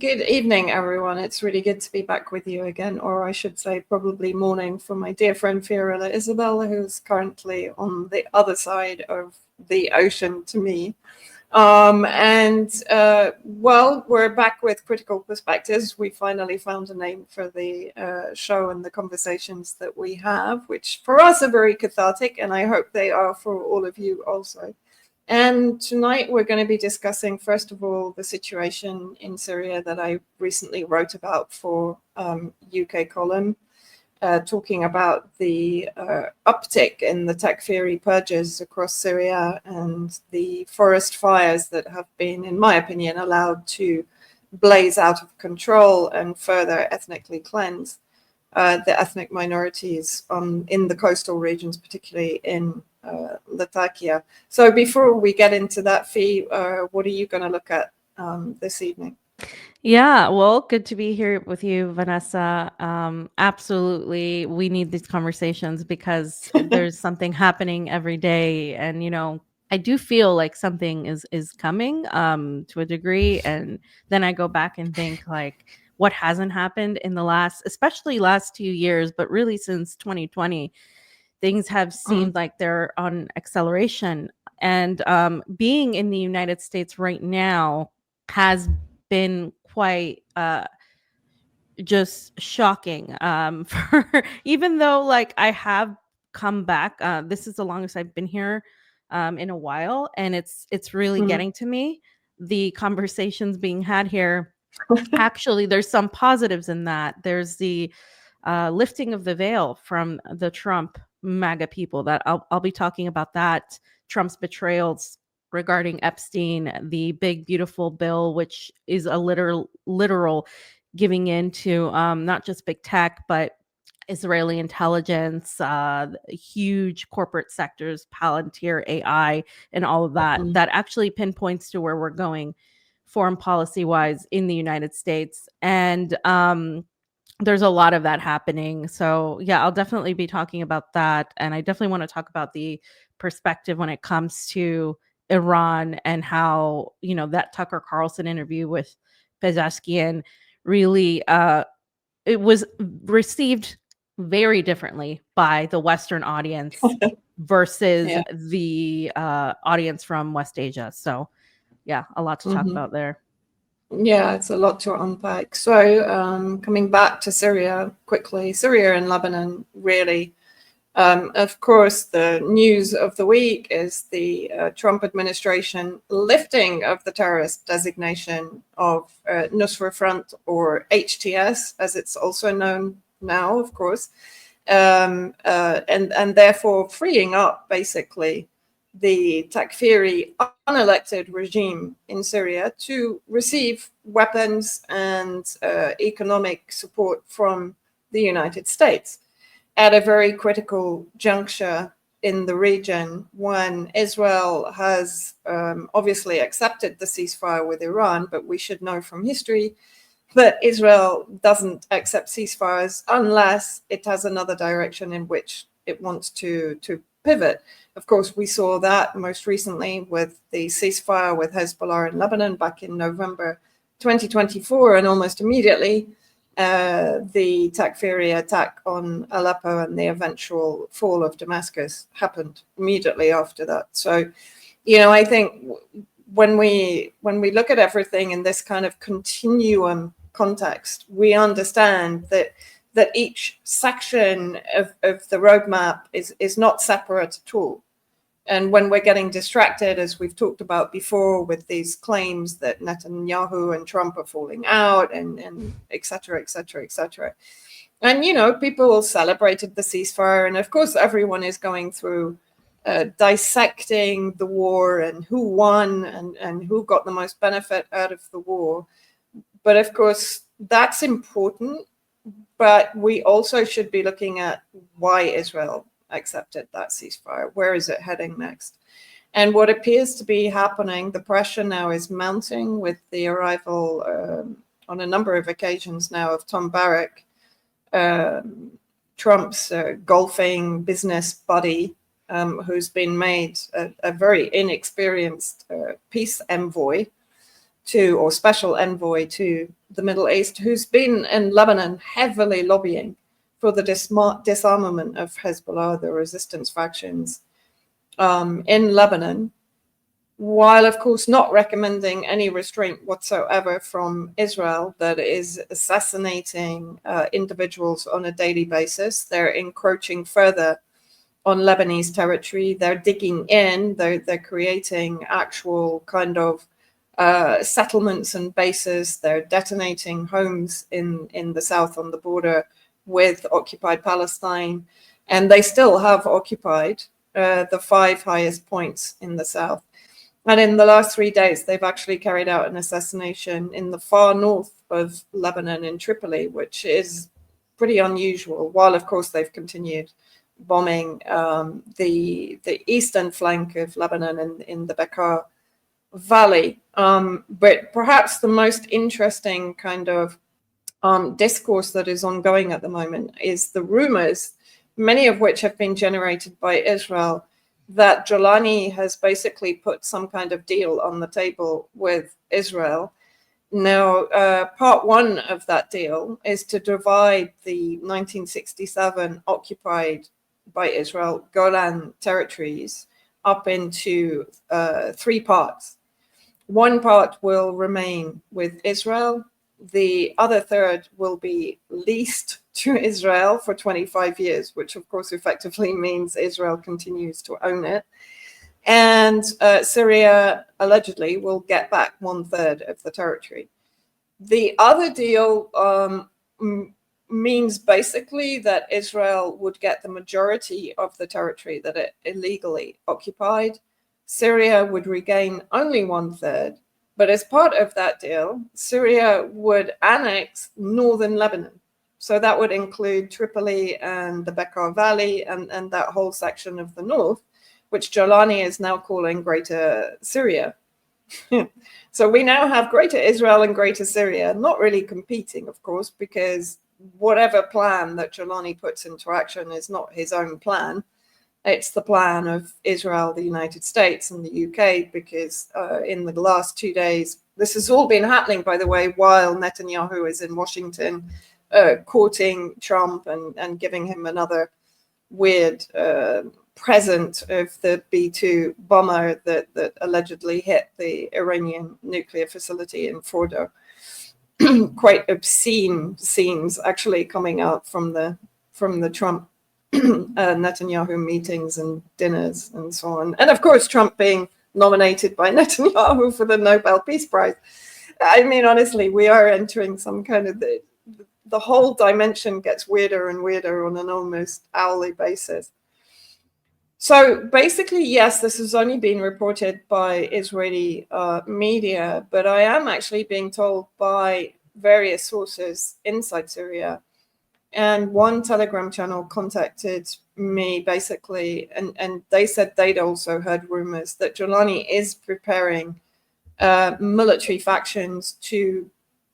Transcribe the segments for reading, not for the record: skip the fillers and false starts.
Good evening, everyone. It's really good to be back with you again, or I should say probably morning for my dear friend Fiorella Isabella, who's currently on the other side of the ocean to me. Well, we're back with Critical Perspectives. We finally found a name for the show and the conversations that we have, which for us are very cathartic, and I hope they are for all of you also. And tonight we're going to be discussing, first of all, the situation in Syria that I recently wrote about for UK column, talking about the uptick in the Takfiri purges across Syria and the forest fires that have been, in my opinion, allowed to blaze out of control and further ethnically cleanse the ethnic minorities in the coastal regions, particularly in Latakia. So before we get into that, Fee, what are you going to look at this evening? Yeah, well, good to be here with you, Vanessa. Absolutely, we need these conversations because there's something happening every day, and I do feel like something is coming to a degree, and then I go back and think like what hasn't happened in the especially last 2 years, but really since 2020, things have seemed like they're on acceleration. And being in the United States right now has been quite just shocking for even though like I have come back. This is the longest I've been here in a while, and it's really getting to me. The conversations being had here, actually there's some positives in that. There's the lifting of the veil from the Trump MAGA people. That I'll be talking about that. Trump's betrayals regarding Epstein, the big beautiful bill, which is a literal giving in to not just big tech, but Israeli intelligence, huge corporate sectors, Palantir, AI, and all of that. That actually pinpoints to where we're going foreign policy wise in the United States. And there's a lot of that happening. So yeah, I'll definitely be talking about that. And I definitely want to talk about the perspective when it comes to Iran and how, that Tucker Carlson interview with Pezeskian really it was received very differently by the Western audience versus the audience from West Asia. So yeah, a lot to talk about there. Yeah, it's a lot to unpack. So coming back to Syria quickly, Syria and Lebanon, really. Of course, the news of the week is the Trump administration lifting of the terrorist designation of Nusra Front, or HTS, as it's also known now, of course, and therefore freeing up basically the Takfiri unelected regime in Syria to receive weapons and economic support from the United States at a very critical juncture in the region when Israel has obviously accepted the ceasefire with Iran, but we should know from history that Israel doesn't accept ceasefires unless it has another direction in which it wants to pivot. Of course, we saw that most recently with the ceasefire with Hezbollah in Lebanon back in November 2024, and almost immediately the Takfiri attack on Aleppo and the eventual fall of Damascus happened immediately after that. So, I think when we look at everything in this kind of continuum context, we understand that each section of the roadmap is not separate at all. And when we're getting distracted, as we've talked about before, with these claims that Netanyahu and Trump are falling out and et cetera, et cetera, et cetera. And, people celebrated the ceasefire. And of course, everyone is going through dissecting the war and who won and who got the most benefit out of the war. But of course, that's important. But we also should be looking at why Israel accepted that ceasefire. Where is it heading next? And what appears to be happening, the pressure now is mounting with the arrival on a number of occasions now of Tom Barrack, Trump's golfing business buddy, who's been made a very inexperienced peace envoy or special envoy to the Middle East, who's been in Lebanon heavily lobbying for the disarmament of Hezbollah, the resistance factions in Lebanon, while of course not recommending any restraint whatsoever from Israel that is assassinating individuals on a daily basis. They're encroaching further on Lebanese territory. They're digging in, they're creating actual kind of settlements and bases. They're detonating homes in the south on the border with occupied Palestine. And they still have occupied the 5 highest points in the south. And in the last 3 days, they've actually carried out an assassination in the far north of Lebanon in Tripoli, which is pretty unusual, while of course they've continued bombing the eastern flank of Lebanon in the Bekaa Valley. But perhaps the most interesting kind of discourse that is ongoing at the moment is the rumors, many of which have been generated by Israel, that Jolani has basically put some kind of deal on the table with Israel. Now, part one of that deal is to divide the 1967 occupied by Israel Golan territories up into 3 parts. One part will remain with Israel. The other third will be leased to Israel for 25 years, which of course effectively means Israel continues to own it. And Syria allegedly will get back 1/3 of the territory. The other deal means basically that Israel would get the majority of the territory that it illegally occupied. Syria would regain only 1/3. But as part of that deal, Syria would annex northern Lebanon. So that would include Tripoli and the Bekaa Valley and that whole section of the north, which Jolani is now calling Greater Syria. So we now have Greater Israel and Greater Syria, not really competing, of course, because whatever plan that Jolani puts into action is not his own plan. It's the plan of Israel, the United States, and the UK, because in the last 2 days, this has all been happening, by the way, while Netanyahu is in Washington courting Trump and giving him another weird present of the B-2 bomber that allegedly hit the Iranian nuclear facility in Fordo. Quite obscene scenes actually coming out from the Trump Netanyahu meetings and dinners and so on. And of course, Trump being nominated by Netanyahu for the Nobel Peace Prize. I mean, honestly, we are entering some kind of the whole dimension gets weirder and weirder on an almost hourly basis. So basically, yes, this has only been reported by Israeli media, but I am actually being told by various sources inside Syria. And one Telegram channel contacted me basically, and they said they'd also heard rumors that Jolani is preparing military factions to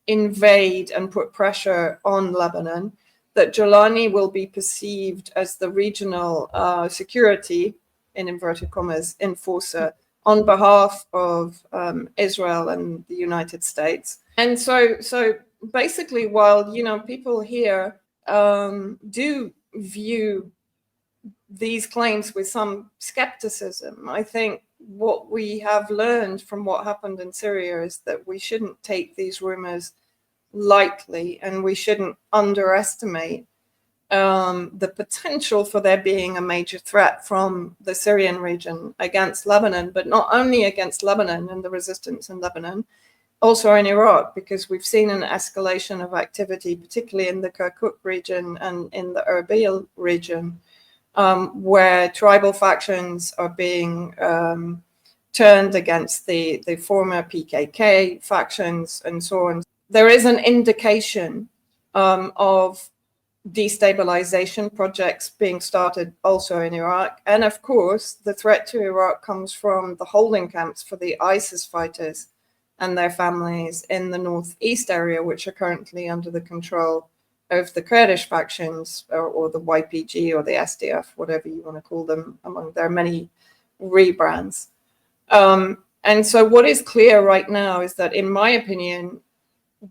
invade and put pressure on Lebanon, that Jolani will be perceived as the regional security, in inverted commas, enforcer on behalf of Israel and the United States. And so basically, while, you know, people here do view these claims with some skepticism, I think what we have learned from what happened in Syria is that we shouldn't take these rumors lightly, and we shouldn't underestimate the potential for there being a major threat from the Syrian region against Lebanon, but not only against Lebanon and the resistance in Lebanon, also in Iraq, because we've seen an escalation of activity, particularly in the Kirkuk region and in the Erbil region, where tribal factions are being turned against the former PKK factions and so on. There is an indication of destabilization projects being started also in Iraq. And of course, the threat to Iraq comes from the holding camps for the ISIS fighters and their families in the northeast area, which are currently under the control of the Kurdish factions or the YPG or the SDF, whatever you want to call them, among their many rebrands. And so what is clear right now is that, in my opinion,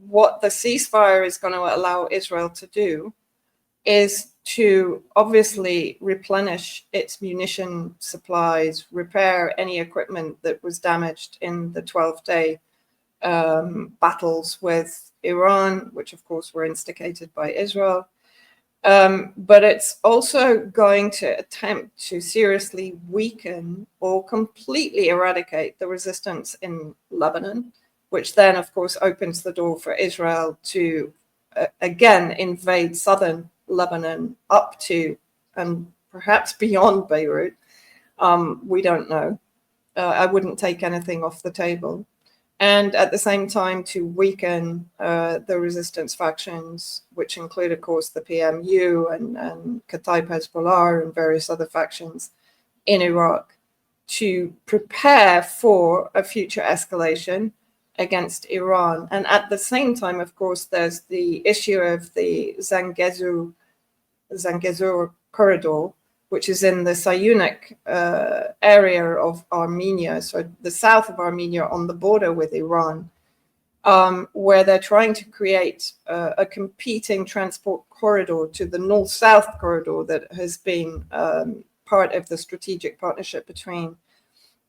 what the ceasefire is going to allow Israel to do is to obviously replenish its munition supplies, repair any equipment that was damaged in the 12-day battles with Iran, which of course were instigated by Israel. But it's also going to attempt to seriously weaken or completely eradicate the resistance in Lebanon, which then, of course, opens the door for Israel to again invade southern Lebanon up to and perhaps beyond Beirut. We don't know. I wouldn't take anything off the table. And at the same time to weaken the resistance factions, which include, of course, the PMU and Kataib Hezbollah and various other factions in Iraq, to prepare for a future escalation against Iran. And at the same time, of course, there's the issue of the Zangezur corridor, which is in the Syunik area of Armenia, so the south of Armenia on the border with Iran, where they're trying to create a competing transport corridor to the north-south corridor that has been part of the strategic partnership between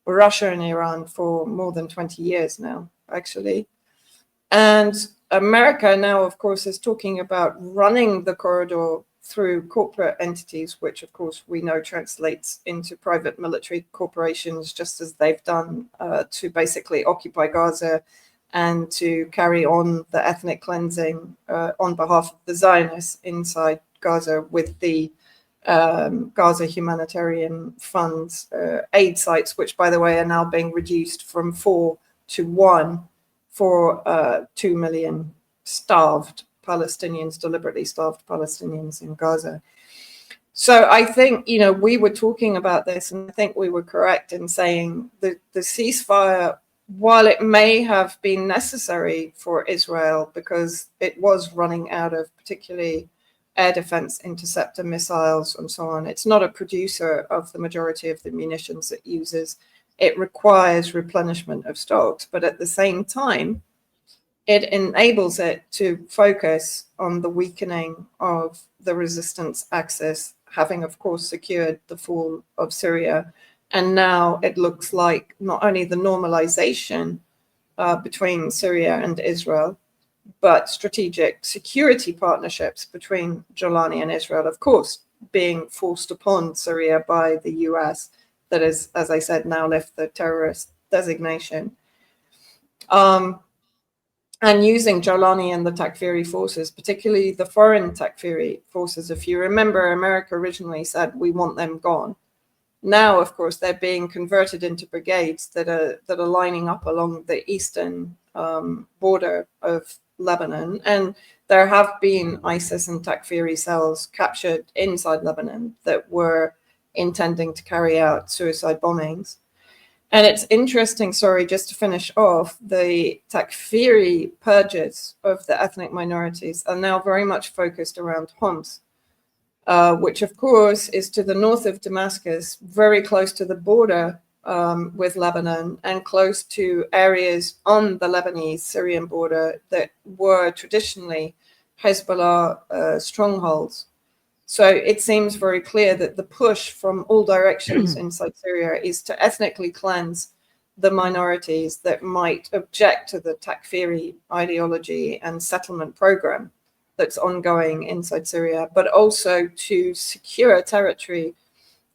Russia and Iran for more than 20 years now, actually. And America now, of course, is talking about running the corridor through corporate entities, which of course we know translates into private military corporations, just as they've done to basically occupy Gaza and to carry on the ethnic cleansing on behalf of the Zionists inside Gaza with the Gaza Humanitarian Fund's aid sites, which, by the way, are now being reduced from 4 to 1 for 2 million starved Palestinians, deliberately starved Palestinians in Gaza. So I think, we were talking about this, and I think we were correct in saying the ceasefire, while it may have been necessary for Israel because it was running out of particularly air defense interceptor missiles and so on, it's not a producer of the majority of the munitions it uses. It requires replenishment of stocks, but at the same time, it enables it to focus on the weakening of the resistance axis, having, of course, secured the fall of Syria. And now it looks like not only the normalization between Syria and Israel, but strategic security partnerships between Jolani and Israel, of course, being forced upon Syria by the US, that is, as I said, now left the terrorist designation. And using Jolani and the Takfiri forces, particularly the foreign Takfiri forces. If you remember, America originally said, we want them gone. Now, of course, they're being converted into brigades that are lining up along the eastern border of Lebanon. And there have been ISIS and Takfiri cells captured inside Lebanon that were intending to carry out suicide bombings. And it's interesting, sorry, just to finish off, the Takfiri purges of the ethnic minorities are now very much focused around Homs, which of course is to the north of Damascus, very close to the border with Lebanon and close to areas on the Lebanese-Syrian border that were traditionally Hezbollah strongholds. So it seems very clear that the push from all directions inside Syria is to ethnically cleanse the minorities that might object to the Takfiri ideology and settlement program that's ongoing inside Syria, but also to secure territory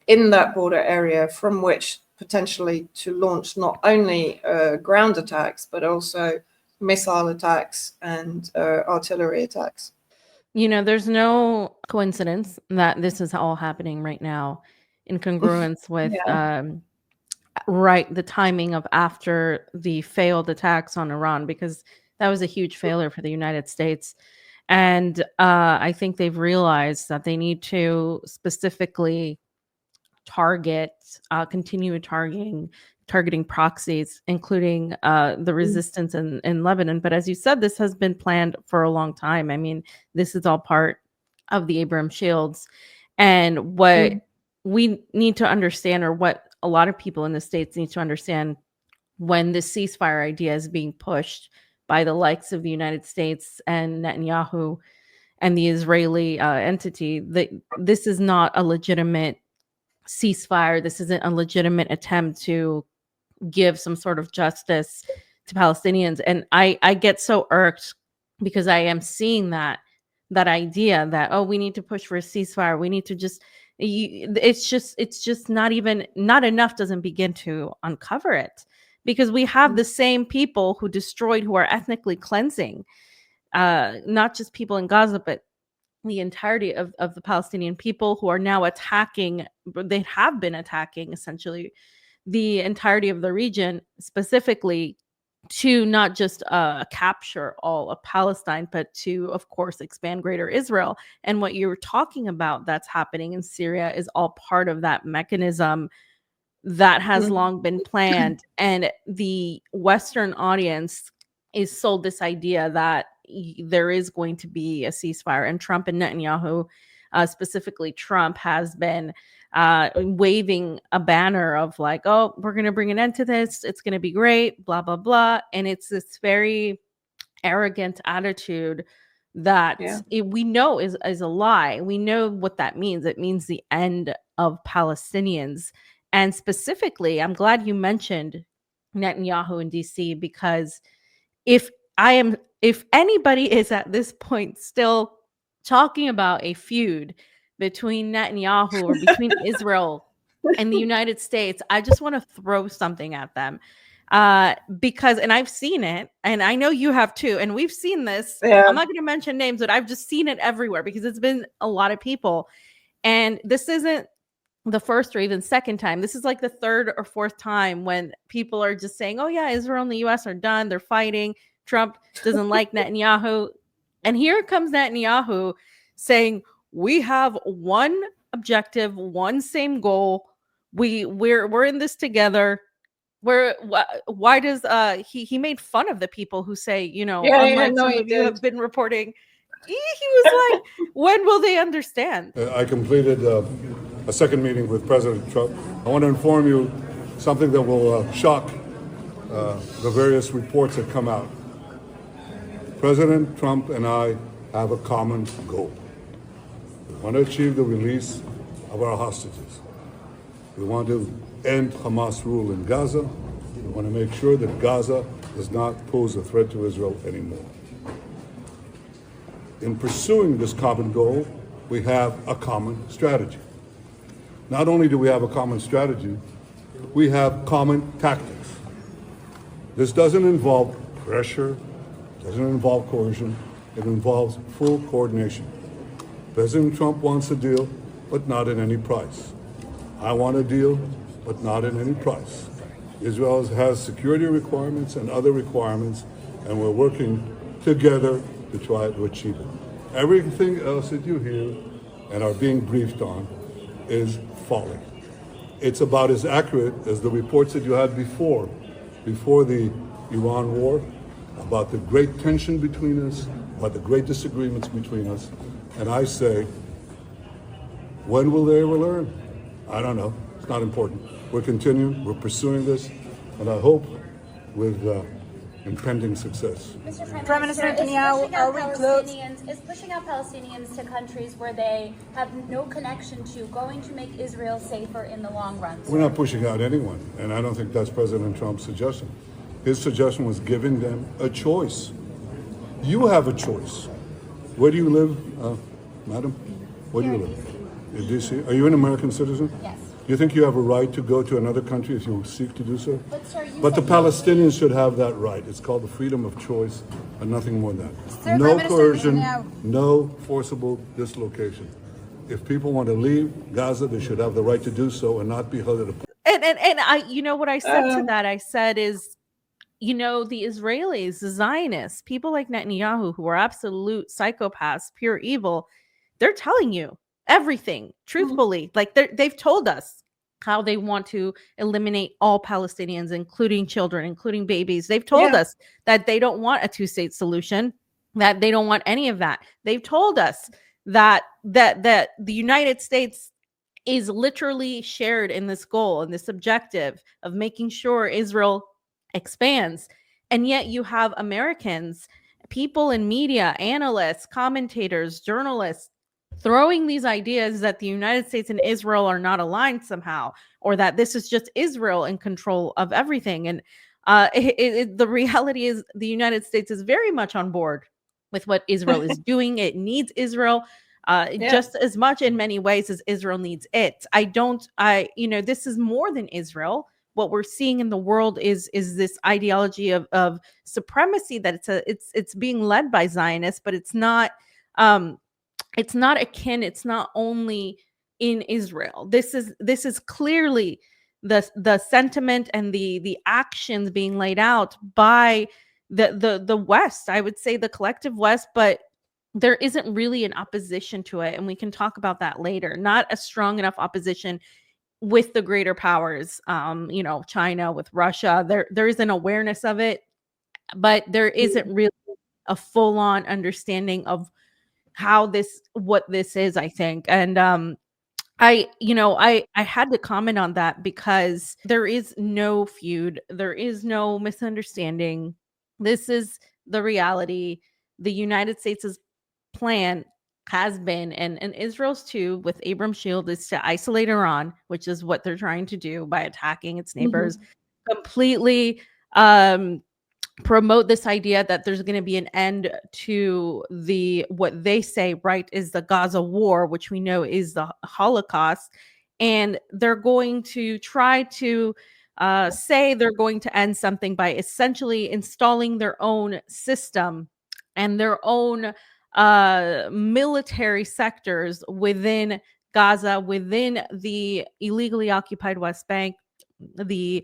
in that border area from which potentially to launch not only ground attacks, but also missile attacks and artillery attacks. There's no coincidence that this is all happening right now in congruence with Yeah. the timing of after the failed attacks on Iran, because that was a huge failure for the United States. And I think they've realized that they need to specifically continue targeting proxies, including the resistance in Lebanon. But as you said, this has been planned for a long time. I mean, this is all part of the Abraham Shields. And what we need to understand, or what a lot of people in the States need to understand when this ceasefire idea is being pushed by the likes of the United States and Netanyahu and the Israeli entity, that this is not a legitimate ceasefire. This isn't a legitimate attempt to give some sort of justice to Palestinians. And I get so irked because I am seeing that idea that, oh, we need to push for a ceasefire. We need to it's just not enough doesn't begin to uncover it, because we have the same people who are ethnically cleansing, not just people in Gaza, but the entirety of the Palestinian people, who are now attacking. They have been attacking essentially the entirety of the region, specifically to not just capture all of Palestine, but to, of course, expand Greater Israel. And what you're talking about that's happening in Syria is all part of that mechanism that has long been planned. And the Western audience is sold this idea that there is going to be a ceasefire. And Trump and Netanyahu, specifically Trump, has been waving a banner of like, oh, we're going to bring an end to this. It's going to be great, blah, blah, blah. And it's this very arrogant attitude that we know is a lie. We know what that means. It means the end of Palestinians. And specifically, I'm glad you mentioned Netanyahu in DC, because if anybody is at this point still talking about a feud between Netanyahu or between Israel and the United States, I just want to throw something at them. Because, and I've seen it, and I know you have too, and we've seen this. I'm not going to mention names, but I've just seen it everywhere because it's been a lot of people. And this isn't the first or even second time. This is like the third or fourth time when people are just saying, oh yeah, Israel and the US are done. They're fighting. Trump doesn't like Netanyahu. And here comes Netanyahu saying, we have one objective, one same goal. We're in this together. Why does he made fun of the people who say, unlike some of you have been reporting, he was like, when will they understand? I completed a second meeting with President Trump. I want to inform you something that will shock the various reports that come out. President Trump and I have a common goal. We want to achieve the release of our hostages. We want to end Hamas rule in Gaza. We want to make sure that Gaza does not pose a threat to Israel anymore. In pursuing this common goal, we have a common strategy. Not only do we have a common strategy, we have common tactics. This doesn't involve pressure, doesn't involve coercion, it involves full coordination. President Trump wants a deal, but not at any price. I want a deal, but not at any price. Israel has security requirements and other requirements, and we're working together to try to achieve it. Everything else that you hear and are being briefed on is folly. It's about as accurate as the reports that you had before the Iran war, about the great tension between us, about the great disagreements between us. And I say, when will they ever learn? I don't know. It's not important. We're continuing, we're pursuing this, and I hope with impending success. Mr. Prime Minister Netanyahu, is pushing out Palestinians to countries where they have no connection to going to make Israel safer in the long run? We're not pushing out anyone, and I don't think that's President Trump's suggestion. His suggestion was giving them a choice. You have a choice. Where do you live, madam? Where do you live? In D.C.? Are you an American citizen? Yes. Do you think you have a right to go to another country if you seek to do so? But, sir, the Palestinians should have that right. It's called the freedom of choice and nothing more than that. Sir, No Prime coercion, Minister, no forcible dislocation. If people want to leave Gaza, they should have the right to do so and not be held at a point. And I, what I said to that, I said is, the Israelis, the Zionists, people like Netanyahu, who are absolute psychopaths, pure evil, they're telling you everything truthfully. Like they've told us how they want to eliminate all Palestinians, including children, including babies. They've told us that they don't want a two-state solution, that they don't want any of that. They've told us that the United States is literally shared in this goal and this objective of making sure Israel expands. And yet you have Americans, people in media, analysts, commentators, journalists, throwing these ideas that the United States and Israel are not aligned somehow, or that this is just Israel in control of everything. And the reality is the United States is very much on board with what Israel is doing. It needs Israel just as much in many ways as Israel needs it. This is more than Israel. What we're seeing in the world is this ideology of supremacy, that it's being led by Zionists, but it's not akin, it's not only in Israel. This is clearly the sentiment and the actions being laid out by the West, I would say the collective West, but there isn't really an opposition to it. And we can talk about that later. Not a strong enough opposition with the greater powers, China, with Russia. There is an awareness of it, but there isn't really a full-on understanding of what this is, I think. And I had to comment on that because there is no feud, there is no misunderstanding. This is the reality. The United States' plan has been, and Israel's too, with Abrams Shield, is to isolate Iran, which is what they're trying to do by attacking its neighbors, completely promote this idea that there's going to be an end to what they say, right, is the Gaza war, which we know is the Holocaust. And they're going to try to say they're going to end something by essentially installing their own system and their own military sectors within Gaza, within the illegally occupied West Bank, the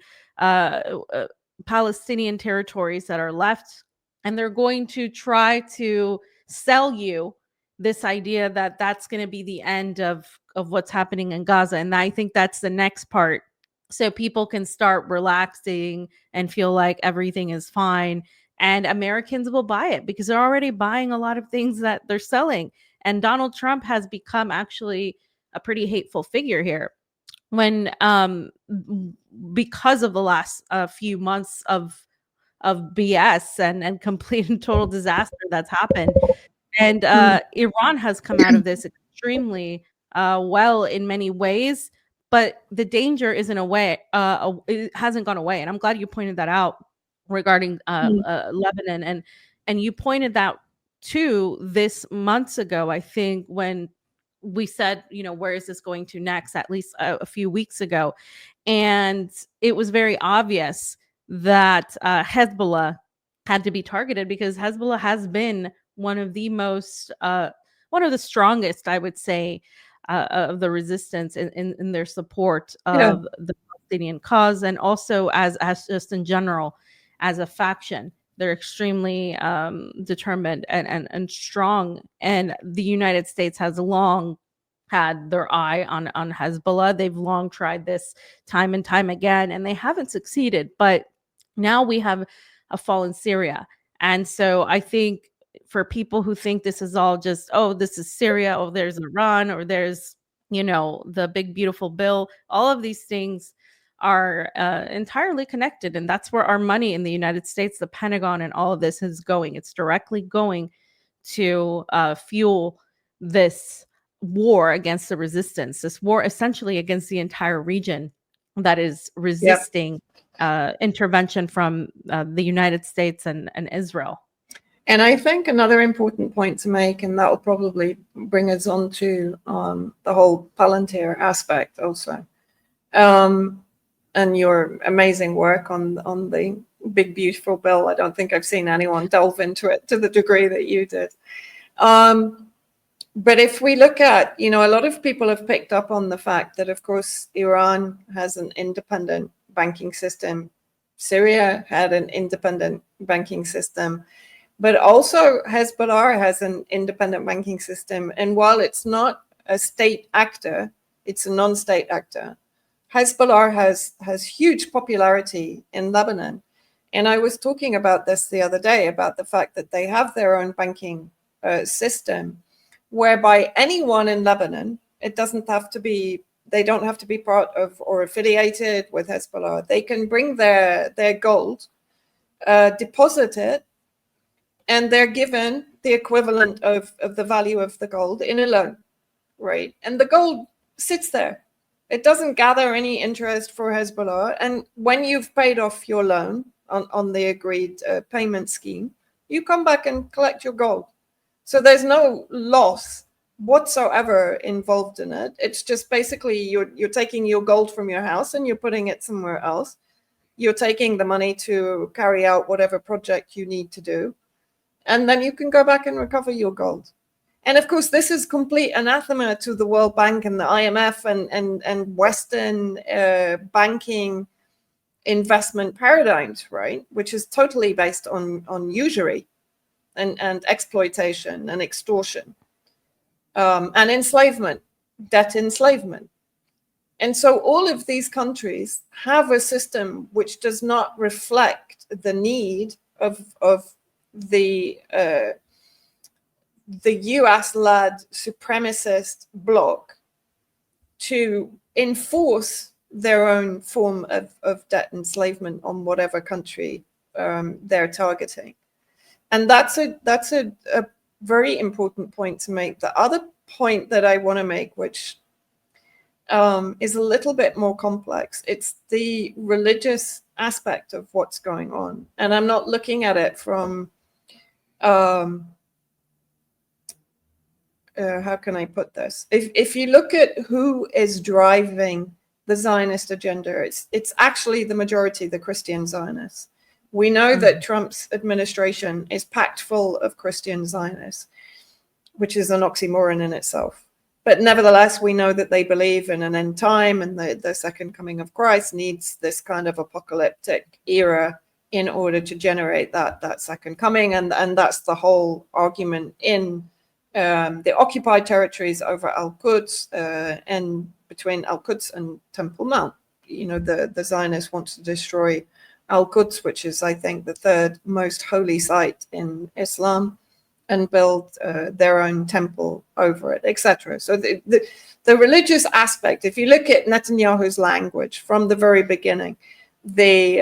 Palestinian territories that are left. And they're going to try to sell you this idea that that's going to be the end of what's happening in Gaza. And I think that's the next part. So people can start relaxing and feel like everything is fine. And Americans will buy it because they're already buying a lot of things that they're selling. And Donald Trump has become actually a pretty hateful figure here. When because of the last few months of BS and complete and total disaster that's happened, and Iran has come out of this extremely well in many ways, but the danger isn't it hasn't gone away, and I'm glad you pointed that out regarding Lebanon, and you pointed that too this months ago, I think, when we said, where is this going to next, at least a few weeks ago. And it was very obvious that Hezbollah had to be targeted because Hezbollah has been one of the strongest, I would say, of the resistance in their support of the Palestinian cause, and also as just in general as a faction. They're extremely determined and strong. And the United States has long had their eye on Hezbollah. They've long tried this time and time again, and they haven't succeeded. But now we have a fall in Syria. And so I think for people who think this is all just, this is Syria, there's Iran, or there's, the big, beautiful bill, all of these things are entirely connected. And that's where our money in the United States, the Pentagon, and all of this is going. It's directly going to fuel this war against the resistance, this war essentially against the entire region that is resisting intervention from the United States and Israel. And I think another important point to make, and that will probably bring us on to the whole Palantir aspect also, and your amazing work on the big, beautiful bill. I don't think I've seen anyone delve into it to the degree that you did. But if we look at, a lot of people have picked up on the fact that, of course, Iran has an independent banking system. Syria had an independent banking system. But also Hezbollah has an independent banking system. And while it's not a state actor, it's a non-state actor. Hezbollah has huge popularity in Lebanon. And I was talking about this the other day, about the fact that they have their own banking system, whereby anyone in Lebanon, they don't have to be part of or affiliated with Hezbollah. They can bring their gold deposit it, and they're given the equivalent of the value of the gold in a loan, right? And the gold sits there. It doesn't gather any interest for Hezbollah. And when you've paid off your loan on the agreed payment scheme, you come back and collect your gold. So there's no loss whatsoever involved in it. It's just basically you're taking your gold from your house and you're putting it somewhere else. You're taking the money to carry out whatever project you need to do. And then you can go back and recover your gold. And of course, this is complete anathema to the World Bank and the IMF and Western banking investment paradigms, right? Which is totally based on usury and exploitation and extortion and enslavement, debt enslavement. And so all of these countries have a system which does not reflect the need of the US-led supremacist bloc to enforce their own form of debt enslavement on whatever country they're targeting. And that's a very important point to make. The other point that I want to make, which is a little bit more complex, it's the religious aspect of what's going on. And I'm not looking at it from how can I put this? If you look at who is driving the Zionist agenda, it's actually the majority, the Christian Zionists. We know that Trump's administration is packed full of Christian Zionists, which is an oxymoron in itself. But nevertheless, we know that they believe in an end time, and the second coming of Christ needs this kind of apocalyptic era in order to generate that second coming. And that's the whole argument in the occupied territories over Al-Quds and between Al-Quds and Temple Mount. You know, the Zionists want to destroy Al-Quds, which is, I think, the third most holy site in Islam, and build their own temple over it, etc. So the religious aspect, if you look at Netanyahu's language from the very beginning, the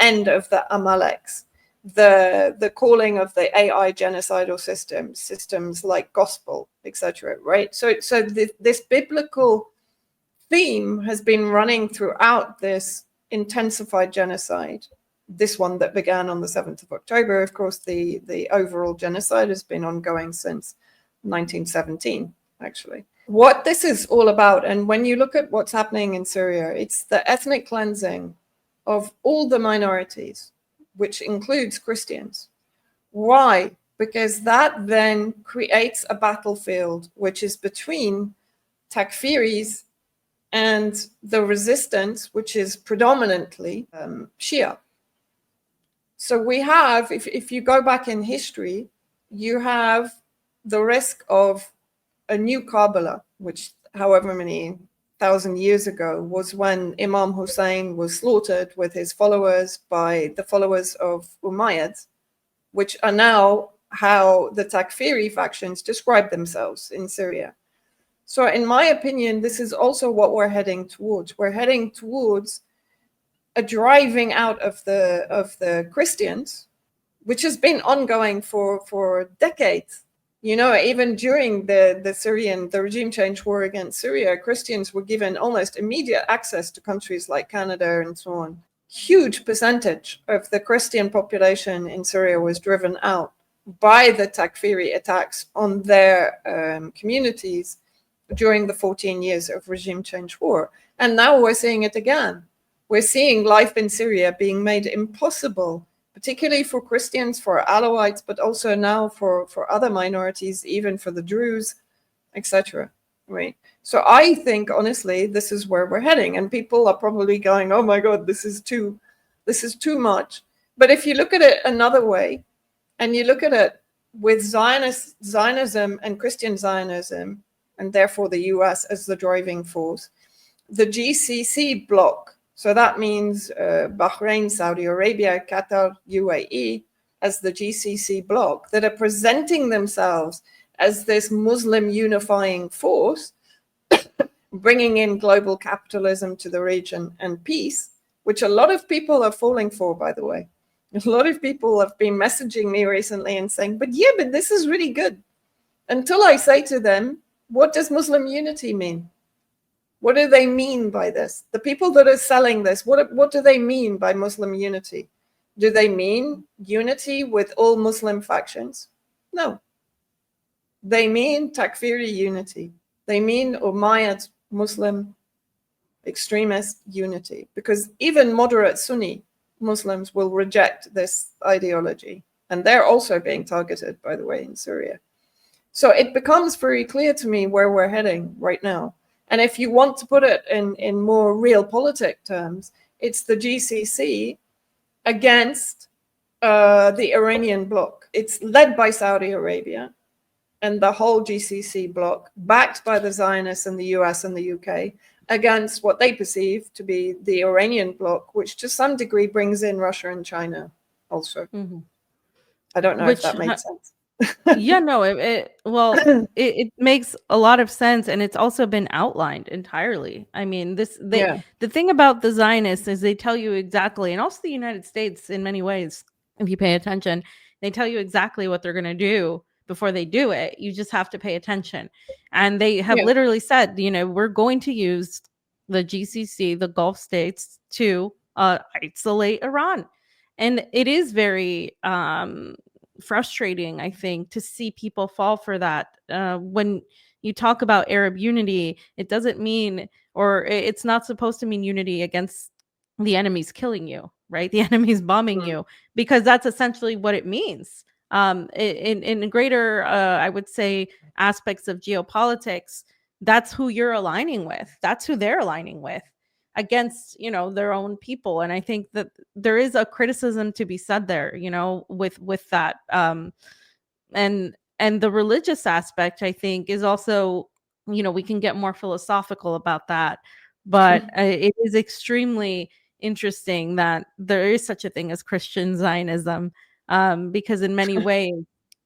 end of the Amaleks, the calling of the AI genocidal systems like gospel, etc. Right? So this biblical theme has been running throughout this intensified genocide. This one that began on the 7th of October, of course, the overall genocide has been ongoing since 1917, actually. What this is all about, and when you look at what's happening in Syria, it's the ethnic cleansing of all the minorities, which includes Christians. Why? Because that then creates a battlefield which is between Takfiris and the resistance, which is predominantly Shia. So we have, if you go back in history, you have the risk of a new Karbala, which however many thousand years ago was when Imam Hussein was slaughtered with his followers by the followers of Umayyads, which are now how the Takfiri factions describe themselves in Syria. So in my opinion, this is also what we're heading towards. We're heading towards a driving out of the Christians, which has been ongoing for decades. You know, even during the regime change war against Syria, Christians were given almost immediate access to countries like Canada and so on. Huge percentage of the Christian population in Syria was driven out by the Takfiri attacks on their communities during the 14 years of regime change war. And now we're seeing it again. We're seeing life in Syria being made impossible, particularly for Christians, for Alawites, but also now for other minorities, even for the Druze, etc. Right? So I think, honestly, this is where we're heading. And people are probably going, oh my God, this is too much. But if you look at it another way, and you look at it with Zionism and Christian Zionism, and therefore the US as the driving force, the GCC bloc, so that means Bahrain, Saudi Arabia, Qatar, UAE, as the GCC bloc, that are presenting themselves as this Muslim unifying force, bringing in global capitalism to the region and peace, which a lot of people are falling for, by the way. A lot of people have been messaging me recently and saying, but this is really good. Until I say to them, what does Muslim unity mean? What do they mean by this? The people that are selling this, what do they mean by Muslim unity? Do they mean unity with all Muslim factions? No. They mean Takfiri unity. They mean Umayyad Muslim extremist unity, because even moderate Sunni Muslims will reject this ideology. And they're also being targeted, by the way, in Syria. So it becomes very clear to me where we're heading right now. And if you want to put it in more realpolitik terms, it's the GCC against the Iranian bloc. It's led by Saudi Arabia and the whole GCC bloc, backed by the Zionists and the US and the UK, against what they perceive to be the Iranian bloc, which to some degree brings in Russia and China also. Mm-hmm. I don't know if that makes sense. Yeah, no, it makes a lot of sense, and it's also been outlined entirely. I mean, the thing about the Zionists is they tell you exactly, and also the United States in many ways, if you pay attention, they tell you exactly what they're going to do before they do it. You just have to pay attention. And they have literally said, we're going to use the GCC, the Gulf states, to isolate Iran. And it is very frustrating, I think, to see people fall for that. When you talk about Arab unity, it doesn't mean, or it's not supposed to mean unity against the enemies killing you, right? The enemies bombing you, because that's essentially what it means. In greater, I would say, aspects of geopolitics, that's who you're aligning with. That's who they're aligning with against, their own people. And I think that there is a criticism to be said there, with that. And the religious aspect, I think, is also, we can get more philosophical about that. But it is extremely interesting that there is such a thing as Christian Zionism, because in many ways,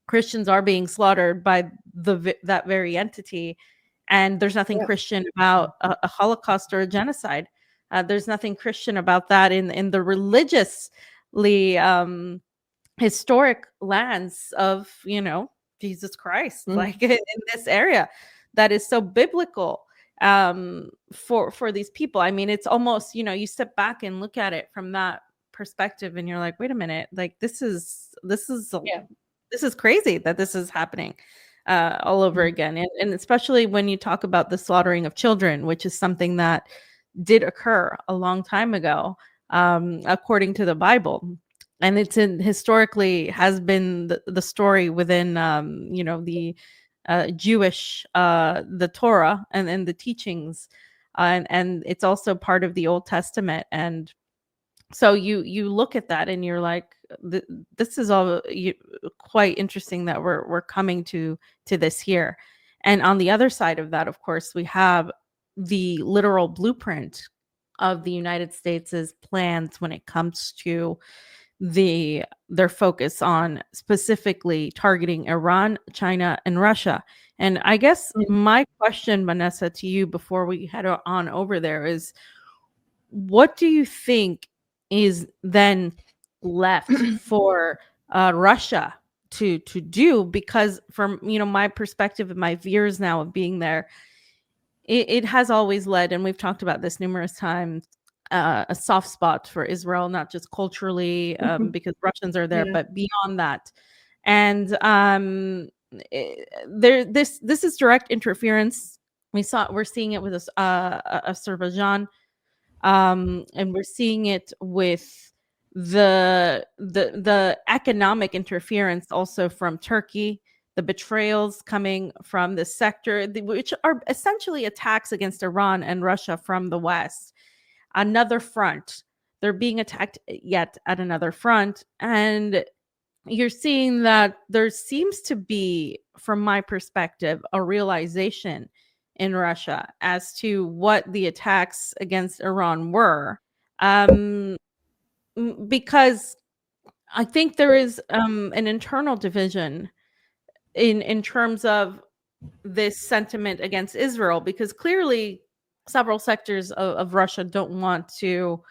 Christians are being slaughtered by that very entity. And there's nothing Christian about a Holocaust or a genocide. There's nothing Christian about that in the religiously historic lands of, Jesus Christ, like in this area that is so biblical for these people. I mean, it's almost, you step back and look at it from that perspective and you're like, wait a minute, like this is crazy that this is happening all over again. And especially when you talk about the slaughtering of children, which is something that did occur a long time ago, according to the Bible. And it's historically has been the story within, the Jewish, the Torah and the teachings. And it's also part of the Old Testament. And so you look at that and you're like, this is all quite interesting that we're coming to this here. And on the other side of that, of course, we have the literal blueprint of the United States' plans when it comes to their focus on specifically targeting Iran, China, and Russia. And I guess my question, Vanessa, to you before we head on over there is, what do you think is then left for Russia to do? Because from my perspective and my years now of being there, it has always led, and we've talked about this numerous times, a soft spot for Israel, not just culturally, because Russians are there, but beyond that. And this is direct interference. We're seeing it with Azerbaijan, and we're seeing it with the economic interference also from Turkey, the betrayals coming from the sector, which are essentially attacks against Iran and Russia from the West. Another front, they're being attacked yet at another front. And you're seeing that there seems to be, from my perspective, a realization in Russia as to what the attacks against Iran were. Because I think there is an internal division in terms of this sentiment against Israel, because clearly several sectors of Russia don't want to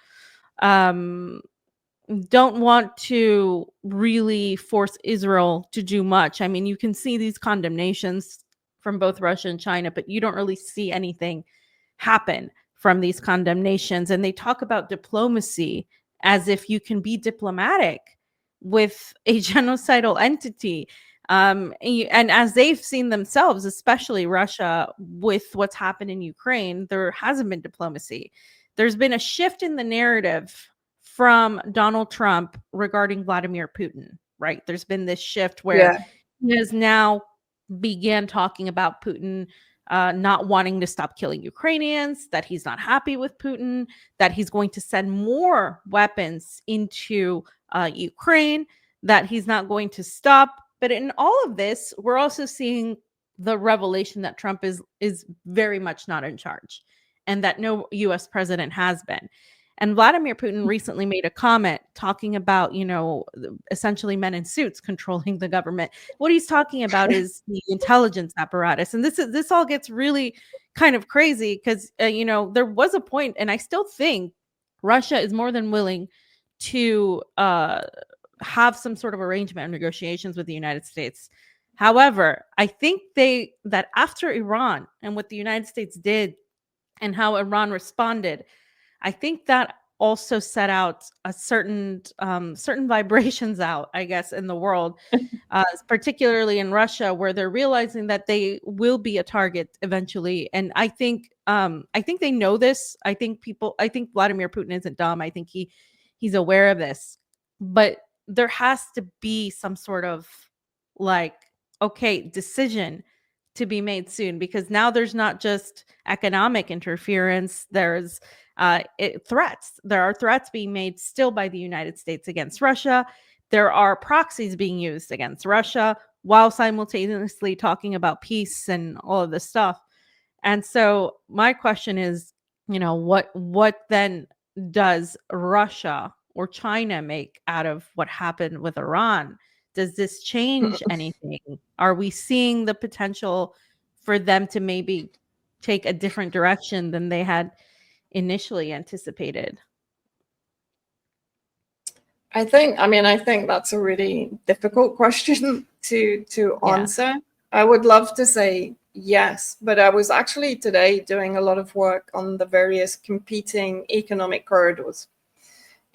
don't want to really force Israel to do much. I mean, you can see these condemnations from both Russia and China, but you don't really see anything happen from these condemnations. And they talk about diplomacy as if you can be diplomatic with a genocidal entity. And as they've seen themselves, especially Russia, with what's happened in Ukraine, there hasn't been diplomacy. There's been a shift in the narrative from Donald Trump regarding Vladimir Putin, right? There's been this shift where he has now began talking about Putin not wanting to stop killing Ukrainians, that he's not happy with Putin, that he's going to send more weapons into Ukraine, that he's not going to stop. But in all of this, we're also seeing the revelation that Trump is very much not in charge, and that no US president has been. And Vladimir Putin recently made a comment talking about, essentially men in suits controlling the government. What he's talking about is the intelligence apparatus. And this all gets really kind of crazy because, there was a point, and I still think Russia is more than willing to have some sort of arrangement or negotiations with the United States. However, I think that after Iran and what the United States did and how Iran responded, I think that also set out a certain vibrations out, I guess, in the world, particularly in Russia, where they're realizing that they will be a target eventually. And I think they know this. I think Vladimir Putin isn't dumb. I think he's aware of this, but there has to be some sort of decision to be made soon, because now there's not just economic interference. There's threats. There are threats being made still by the United States against Russia. There are proxies being used against Russia while simultaneously talking about peace and all of this stuff. And so my question is, what then does Russia or China make out of what happened with Iran? Does this change anything? Are we seeing the potential for them to maybe take a different direction than they had initially anticipated? I think that's a really difficult question to answer. I would love to say yes, but I was actually today doing a lot of work on the various competing economic corridors.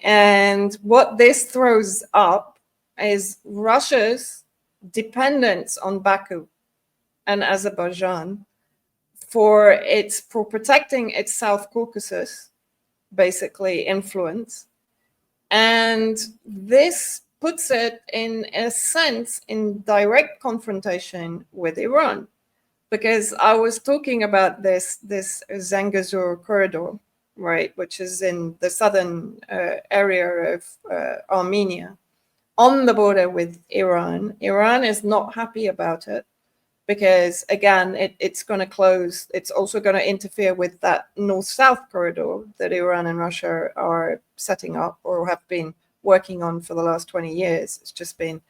And what this throws up is Russia's dependence on Baku and Azerbaijan for protecting its South Caucasus, basically, influence. And this puts it, in a sense, in direct confrontation with Iran. Because I was talking about this Zangezur corridor, right, which is in the southern area of Armenia, on the border with Iran. Iran is not happy about it because, again, it's going to close. It's also going to interfere with that north-south corridor that Iran and Russia are setting up or have been working on for the last 20 years. It's just been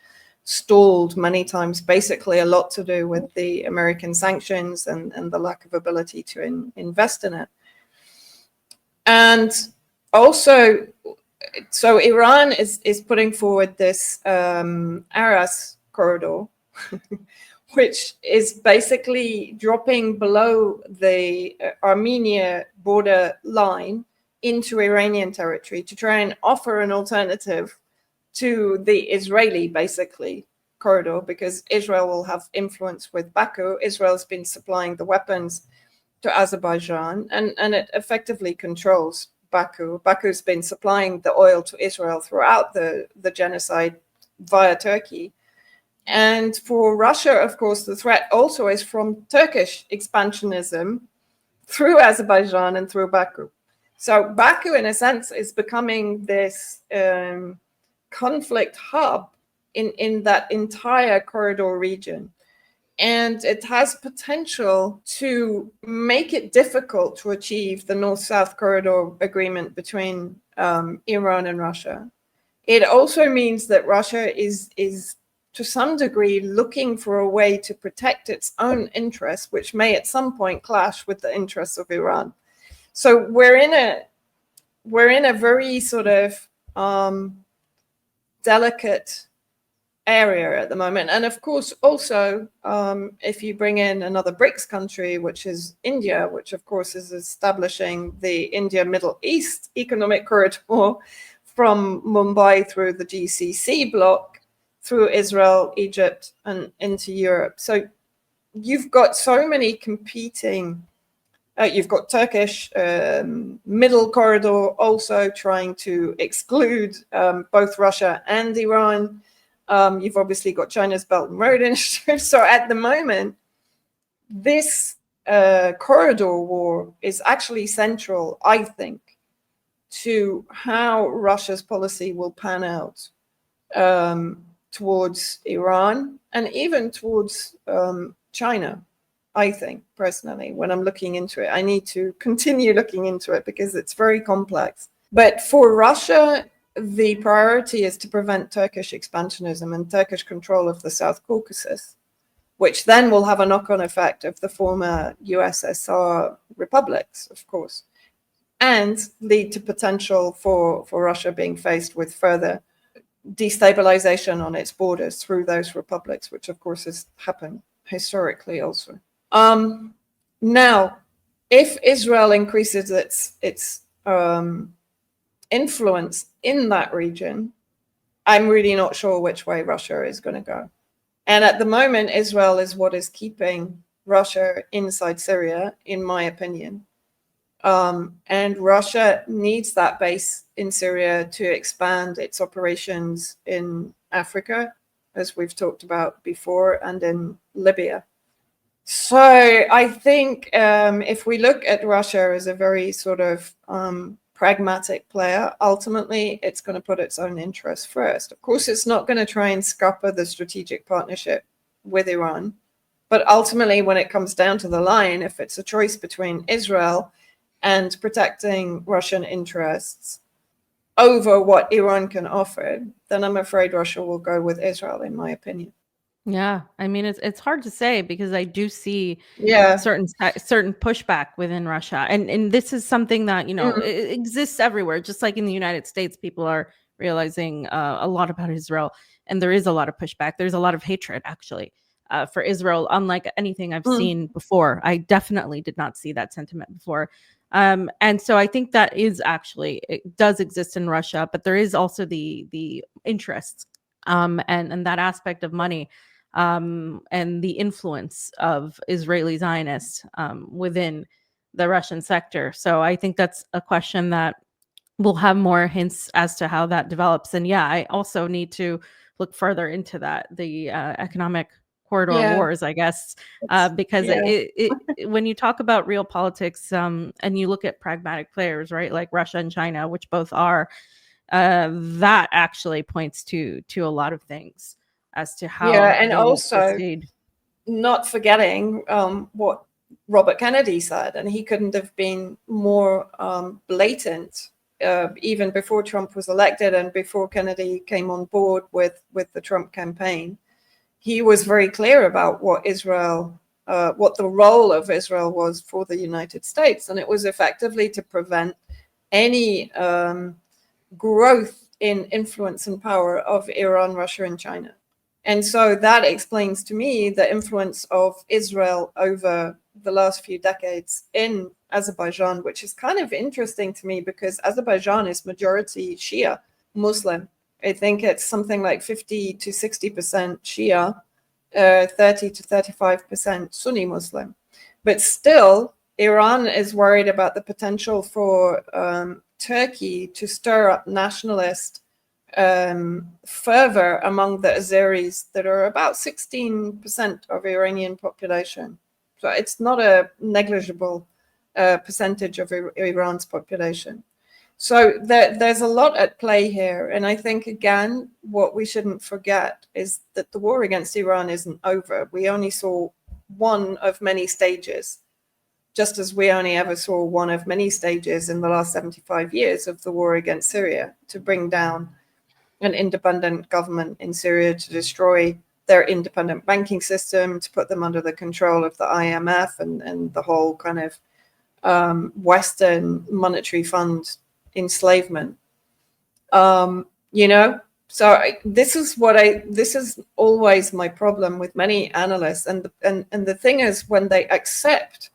stalled many times, basically a lot to do with the American sanctions and the lack of ability to invest in it. And also, so Iran is putting forward this Aras corridor, which is basically dropping below the Armenia border line into Iranian territory to try and offer an alternative to the Israeli, basically, corridor, because Israel will have influence with Baku. Israel's been supplying the weapons to Azerbaijan, and it effectively controls Baku. Baku's been supplying the oil to Israel throughout the genocide via Turkey. And for Russia, of course, the threat also is from Turkish expansionism through Azerbaijan and through Baku. So Baku, in a sense, is becoming this conflict hub in that entire corridor region. And it has potential to make it difficult to achieve the North-South corridor agreement between Iran and Russia. It also means that Russia is to some degree looking for a way to protect its own interests, which may at some point clash with the interests of Iran. So we're in a very sort of delicate area at the moment. And of course, also, if you bring in another BRICS country, which is India, which of course is establishing the India-Middle East economic corridor from Mumbai through the GCC bloc, through Israel, Egypt, and into Europe. So you've got so many competing. You've got Turkish middle corridor also trying to exclude both Russia and Iran. You've obviously got China's Belt and Road Initiative. So at the moment, this corridor war is actually central, I think, to how Russia's policy will pan out towards Iran and even towards China. I think, personally, when I'm looking into it, I need to continue looking into it because it's very complex. But for Russia, the priority is to prevent Turkish expansionism and Turkish control of the South Caucasus, which then will have a knock-on effect of the former USSR republics, of course, and lead to potential for Russia being faced with further destabilization on its borders through those republics, which of course has happened historically also. Now, if Israel increases its influence in that region, I'm really not sure which way Russia is going to go. And at the moment, Israel is what is keeping Russia inside Syria, in my opinion. And Russia needs that base in Syria to expand its operations in Africa, as we've talked about before, and in Libya. So I think if we look at Russia as a very sort of pragmatic player, ultimately it's going to put its own interests first. Of course, it's not going to try and scupper the strategic partnership with Iran. But ultimately, when it comes down to the line, if it's a choice between Israel and protecting Russian interests over what Iran can offer, then I'm afraid Russia will go with Israel, in my opinion. Yeah, I mean it's hard to say because I do see Yeah. certain pushback within Russia, and this is something that it exists everywhere. Just like in the United States, people are realizing a lot about Israel, and there is a lot of pushback. There's a lot of hatred actually for Israel, unlike anything I've seen before. I definitely did not see that sentiment before. And so I think that is actually, it does exist in Russia, but there is also the interests and that aspect of money. And the influence of Israeli Zionists within the Russian sector. So I think that's a question that we'll have more hints as to how that develops. And yeah, I also need to look further into that, the economic corridor wars, I guess, because when you talk about real politics and you look at pragmatic players, right, like Russia and China, which both are, that actually points to a lot of things as to how and they also proceed. Not forgetting what Robert Kennedy said, and he couldn't have been more blatant even before Trump was elected and before Kennedy came on board with the Trump campaign. He was very clear about what the role of Israel was for the United States, and it was effectively to prevent any growth in influence and power of Iran, Russia, and China. And so that explains to me the influence of Israel over the last few decades in Azerbaijan, which is kind of interesting to me because Azerbaijan is majority Shia Muslim. I think it's something like 50 to 60% Shia, 30 to 35% Sunni Muslim. But still, Iran is worried about the potential for Turkey to stir up nationalist fervor among the Azeris that are about 16% of Iranian population. So it's not a negligible percentage of Iran's population. So there's a lot at play here. And I think, again, what we shouldn't forget is that the war against Iran isn't over. We only saw one of many stages, just as we only ever saw one of many stages in the last 75 years of the war against Syria to bring down an independent government in Syria, to destroy their independent banking system, to put them under the control of the IMF and the whole kind of Western monetary fund enslavement. this is always my problem with many analysts, and the thing is, when they accept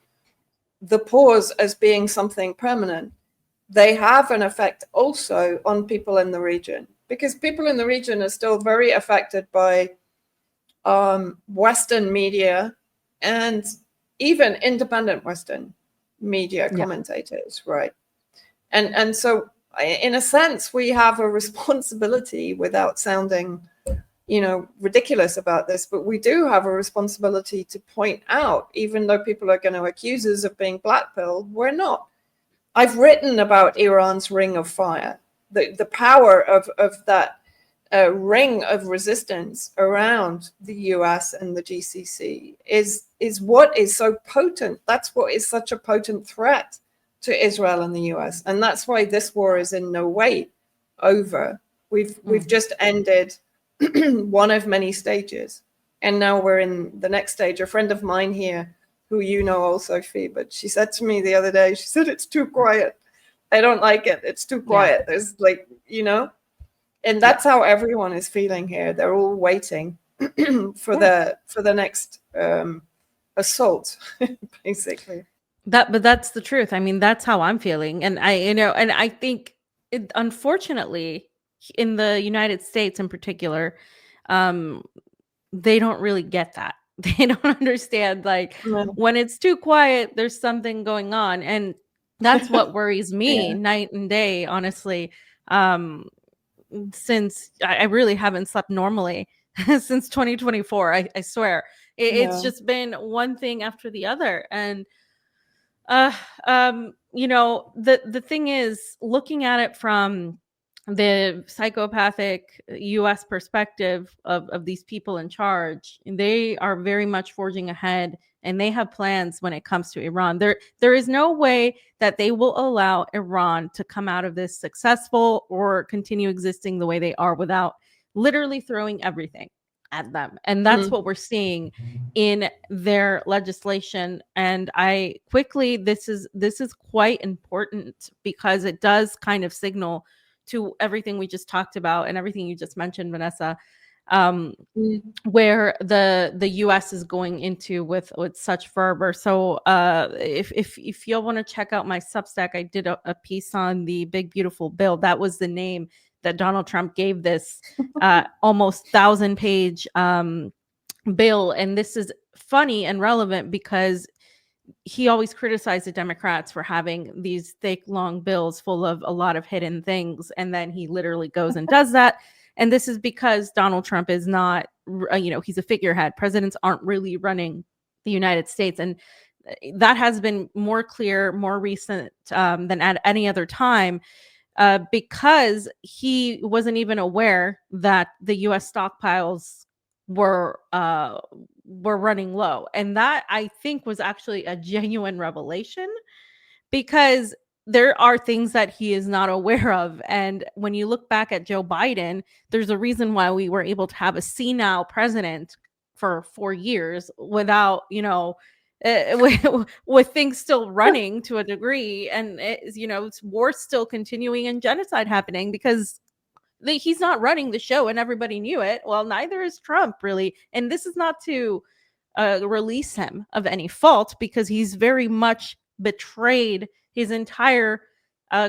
the pause as being something permanent, they have an effect also on people in the region, because people in the region are still very affected by Western media and even independent Western media commentators, right? And so in a sense, we have a responsibility, without sounding, ridiculous about this, but we do have a responsibility to point out, even though people are going to accuse us of being blackpilled, we're not. I've written about Iran's ring of fire, the power of that ring of resistance around the US and the GCC is what is so potent. That's what is such a potent threat to Israel and the US. And that's why this war is in no way over. We've just ended one of many stages. And now we're in the next stage. A friend of mine here, who also, Fee, but she said to me the other day, she said, it's too quiet. I don't like it. It's too quiet. There's and that's how everyone is feeling here. They're all waiting for the next assault, basically. But that's the truth. I mean, that's how I'm feeling. And I think unfortunately in the United States in particular, they don't really get that. They don't understand, when it's too quiet, there's something going on. And that's what worries me night and day, honestly. Since I really haven't slept normally since 2024. I swear. It's just been one thing after the other. And the thing is, looking at it from the psychopathic US perspective of these people in charge, they are very much forging ahead, and they have plans when it comes to Iran. There is no way that they will allow Iran to come out of this successful or continue existing the way they are without literally throwing everything at them. And that's what we're seeing in their legislation. And this is quite important, because it does kind of signal to everything we just talked about and everything you just mentioned, Vanessa, where the US is going into with such fervor. So if y'all want to check out my Substack, I did a piece on the Big Beautiful Bill. That was the name that Donald Trump gave this almost 1,000-page bill. And this is funny and relevant because he always criticized the Democrats for having these thick, long bills full of a lot of hidden things. And then he literally goes and does that. And this is because Donald Trump is not, he's a figurehead. Presidents aren't really running the United States. And that has been more clear, more recent than at any other time. Because he wasn't even aware that the U.S. stockpiles were running low. And that, I think, was actually a genuine revelation, because there are things that he is not aware of. And when you look back at Joe Biden, there's a reason why we were able to have a senile president for 4 years without, with things still running to a degree, and it's war still continuing and genocide happening, because he's not running the show, and everybody knew it. Well, neither is Trump, really. And this is not to release him of any fault, because he's very much betrayed his entire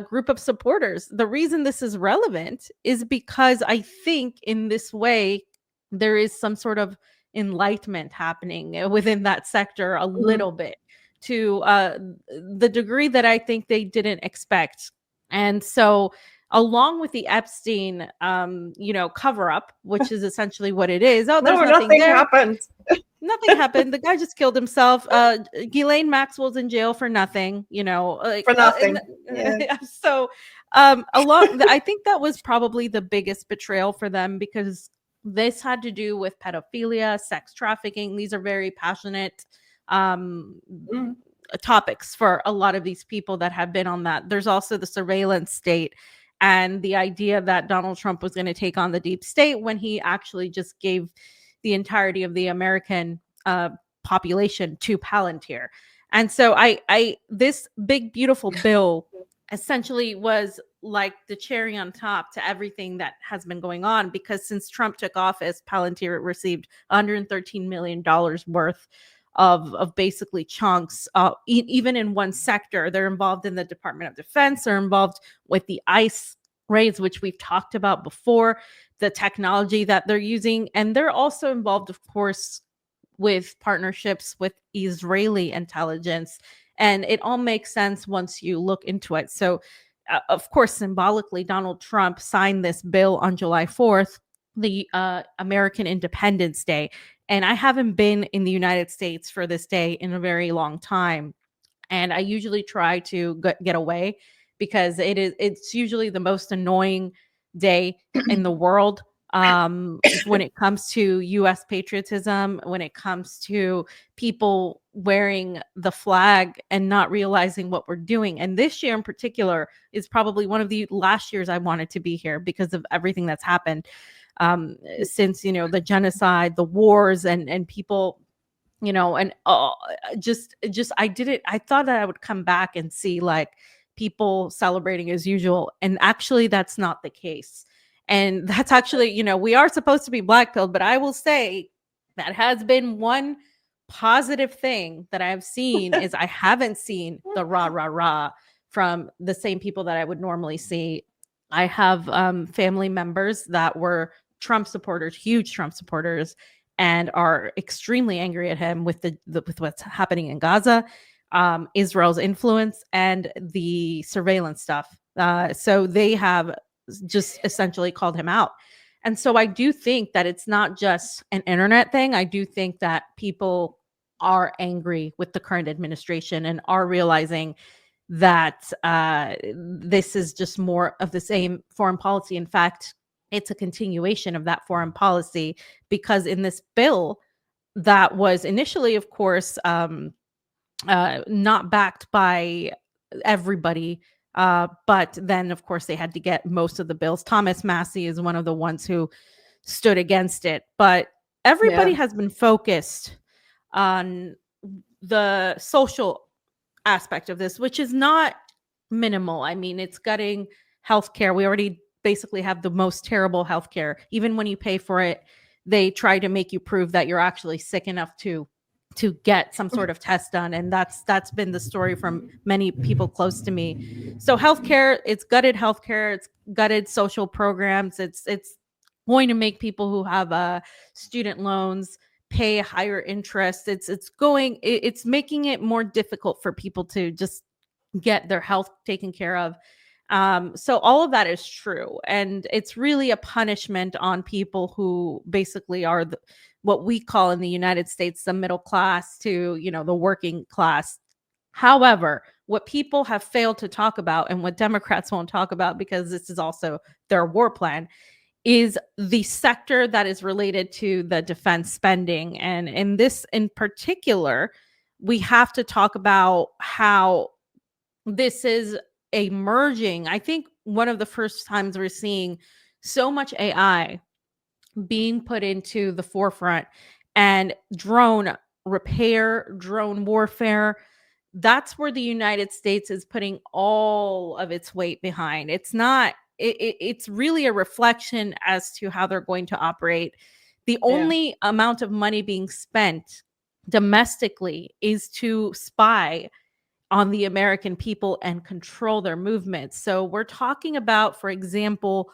group of supporters. The reason this is relevant is because I think in this way there is some sort of enlightenment happening within that sector a little bit, to the degree that I think they didn't expect. And so, along with the Epstein cover up, which is essentially what it is. Oh, there's nothing there. Happened. Nothing happened. The guy just killed himself. Ghislaine Maxwell's in jail for nothing, for nothing. So I think that was probably the biggest betrayal for them, because this had to do with pedophilia, sex trafficking. These are very passionate topics for a lot of these people that have been on that. There's also the surveillance state, and the idea that Donald Trump was going to take on the deep state when he actually just gave the entirety of the American population to Palantir. And so this Big Beautiful Bill essentially was like the cherry on top to everything that has been going on, because since Trump took office, Palantir received $113 million worth of basically chunks, even in one sector. They're involved in the Department of Defense, they're involved with the ICE raids, which we've talked about before, the technology that they're using, and they're also involved, of course, with partnerships with Israeli intelligence. And it all makes sense once you look into it. So, of course, symbolically, Donald Trump signed this bill on July 4th, the American Independence Day. And I haven't been in the United States for this day in a very long time. And I usually try to get away, because it's usually the most annoying day in the world, when it comes to US patriotism, when it comes to people wearing the flag and not realizing what we're doing. And this year in particular is probably one of the last years I wanted to be here, because of everything that's happened since, the genocide, the wars, and people, and just I thought that I would come back and see like people celebrating as usual, and actually that's not the case. And that's actually, we are supposed to be blackpilled, but I will say that has been one positive thing that I've seen is I haven't seen the rah rah rah from the same people that I would normally see. I have family members that were Trump supporters, huge Trump supporters, and are extremely angry at him with with what's happening in Gaza, Israel's influence, and the surveillance stuff. So they have just essentially called him out. And so I do think that it's not just an internet thing. I do think that people are angry with the current administration and are realizing that this is just more of the same foreign policy. In fact, it's a continuation of that foreign policy, because in this bill that was initially, of course, not backed by everybody, but then, of course, they had to get most of the bills. Thomas Massie is one of the ones who stood against it. But everybody has been focused on the social aspect of this, which is not minimal. I mean, it's gutting healthcare. We already basically have the most terrible healthcare. Even when you pay for it, they try to make you prove that you're actually sick enough to get some sort of test done. And that's been the story from many people close to me. So healthcare, it's gutted healthcare, it's gutted social programs. It's going to make people who have student loans pay higher interest. It's making it more difficult for people to just get their health taken care of. So all of that is true. And it's really a punishment on people who basically are what we call in the United States, the middle class to, the working class. However, what people have failed to talk about, and what Democrats won't talk about, because this is also their war plan, is the sector that is related to the defense spending. And in this in particular, we have to talk about how this is a merging. I think one of the first times we're seeing so much AI being put into the forefront, and drone repair, drone warfare. That's where the United States is putting all of its weight behind. It's really a reflection as to how they're going to operate. The only amount of money being spent domestically is to spy on the American people and control their movements. So we're talking about, for example,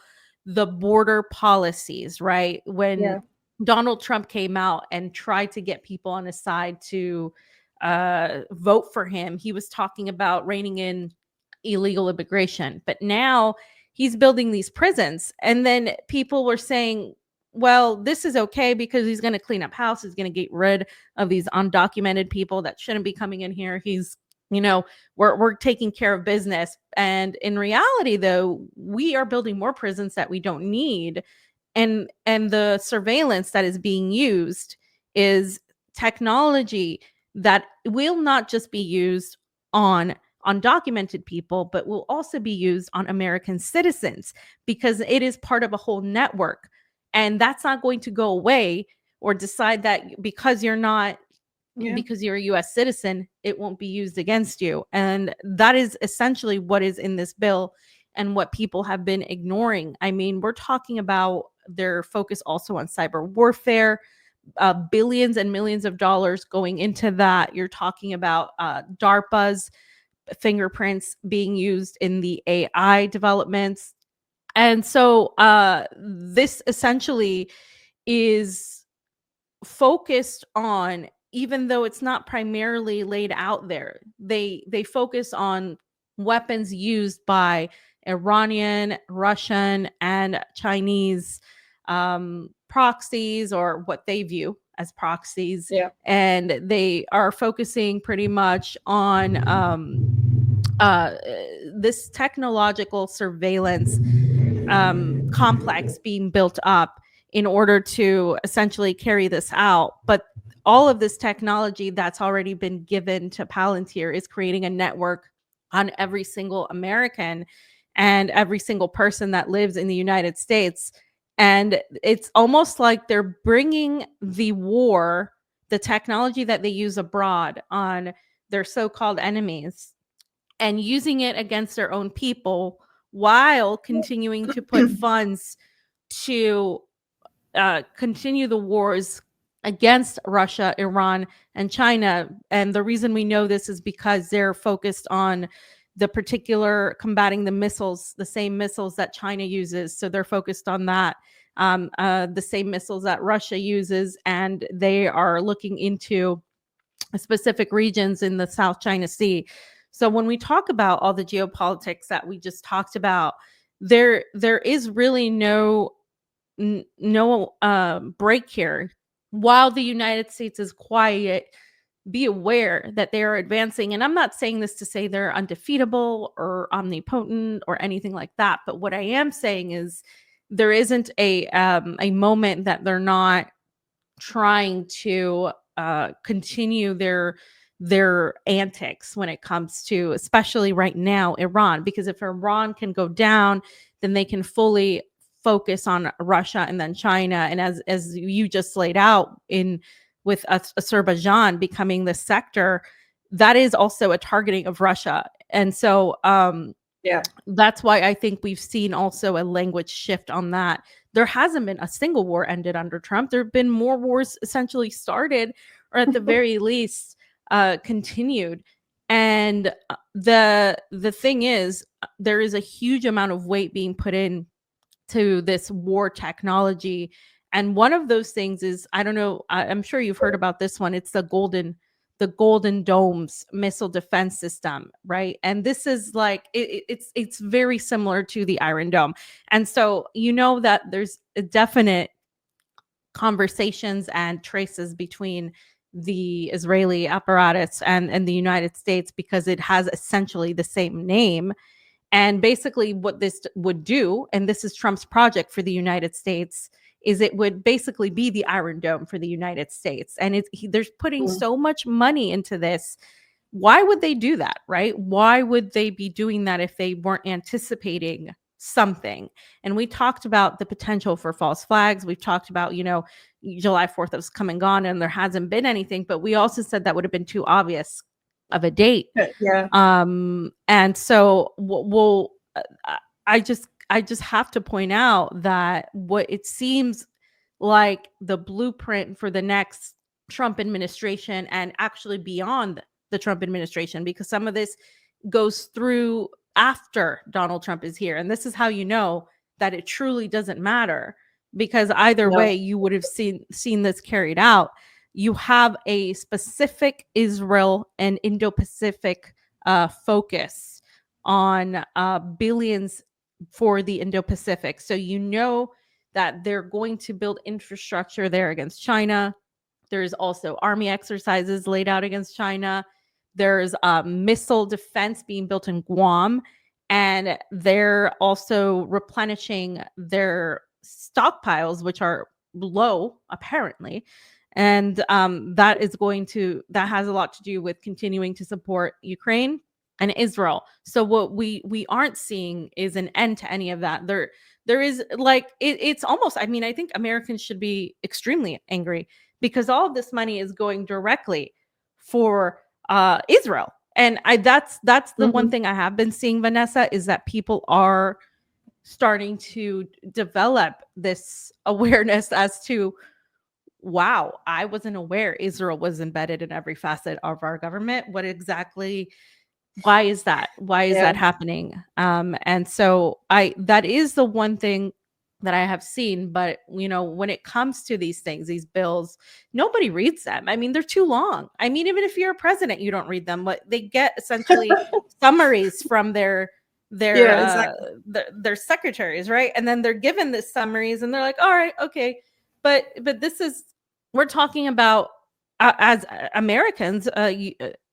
the border policies, right? When Donald Trump came out and tried to get people on his side to vote for him, he was talking about reining in illegal immigration. But now he's building these prisons. And then people were saying, well, this is okay because he's going to clean up house. He's going to get rid of these undocumented people that shouldn't be coming in here. He's we're taking care of business. And in reality, though, we are building more prisons that we don't need. And the surveillance that is being used is technology that will not just be used on undocumented people, but will also be used on American citizens, because it is part of a whole network. And that's not going to go away, or decide that because you're not because you're a US citizen, it won't be used against you. And that is essentially what is in this bill and what people have been ignoring. I mean, we're talking about their focus also on cyber warfare, billions and millions of dollars going into that. You're talking about DARPA's fingerprints being used in the AI developments. And so this essentially is focused on, even though it's not primarily laid out there, they focus on weapons used by Iranian, Russian, and Chinese proxies, or what they view as proxies. Yeah. And they are focusing pretty much on this technological surveillance complex being built up in order to essentially carry this out. But all of this technology that's already been given to Palantir is creating a network on every single American and every single person that lives in the United States. And it's almost like they're bringing the war, the technology that they use abroad on their so-called enemies, and using it against their own people, while continuing to put funds to continue the wars against Russia, Iran, and China. And the reason we know this is because they're focused on the particular combating the missiles, the same missiles that China uses. So they're focused on that, the same missiles that Russia uses, and they are looking into specific regions in the South China Sea. So when we talk about all the geopolitics that we just talked about, there is really no break here. While the United States is quiet, be aware that they are advancing. And I'm not saying this to say they're undefeatable or omnipotent or anything like that. But what I am saying is there isn't a moment that they're not trying to continue their antics when it comes to, especially right now, Iran. Because if Iran can go down, then they can fully focus on Russia and then China. And as you just laid out with Azerbaijan becoming the sector, that is also a targeting of Russia. And so that's why I think we've seen also a language shift on that. There hasn't been a single war ended under Trump. There have been more wars essentially started, or at the very least continued. And the thing is, there is a huge amount of weight being put in to this war technology. And one of those things is, I don't know, I'm sure you've heard about this one. It's the Golden Dome's missile defense system, right? And this is like, it's very similar to the Iron Dome. And so you know that there's a definite conversations and traces between the Israeli apparatus and the United States, because it has essentially the same name. And basically what this would do, and this is Trump's project for the United States, is it would basically be the Iron Dome for the United States. And there's putting so much money into this. Why would they do that, right? Why would they be doing that if they weren't anticipating something? And we talked about the potential for false flags. We've talked about, July 4th has come and gone and there hasn't been anything, but we also said that would have been too obvious of a date. Yeah. And so I just have to point out that what it seems like the blueprint for the next Trump administration, and actually beyond the Trump administration, because some of this goes through after Donald Trump is here. And this is how you know that it truly doesn't matter, because either way you would have seen this carried out. You have a specific Israel and Indo-Pacific focus on billions for the Indo-Pacific. So you know that they're going to build infrastructure there against China. There's also army exercises laid out against China. There's missile defense being built in Guam. And they're also replenishing their stockpiles, which are low, apparently. And that has a lot to do with continuing to support Ukraine and Israel. So what we aren't seeing is an end to any of that. There is like, it's almost, I mean, I think Americans should be extremely angry, because all of this money is going directly for Israel. And that's the one thing I have been seeing, Vanessa, is that people are starting to develop this awareness as to, wow, I wasn't aware Israel was embedded in every facet of our government. What exactly, why is that? Why is that happening? And so that is the one thing that I have seen. But, you know, when it comes to these things, these bills, nobody reads them. I mean, they're too long. I mean, even if you're a president, you don't read them, but they get essentially summaries from their secretaries, right? And then they're given this summaries and they're like, all right, okay. But this is, we're talking about as Americans,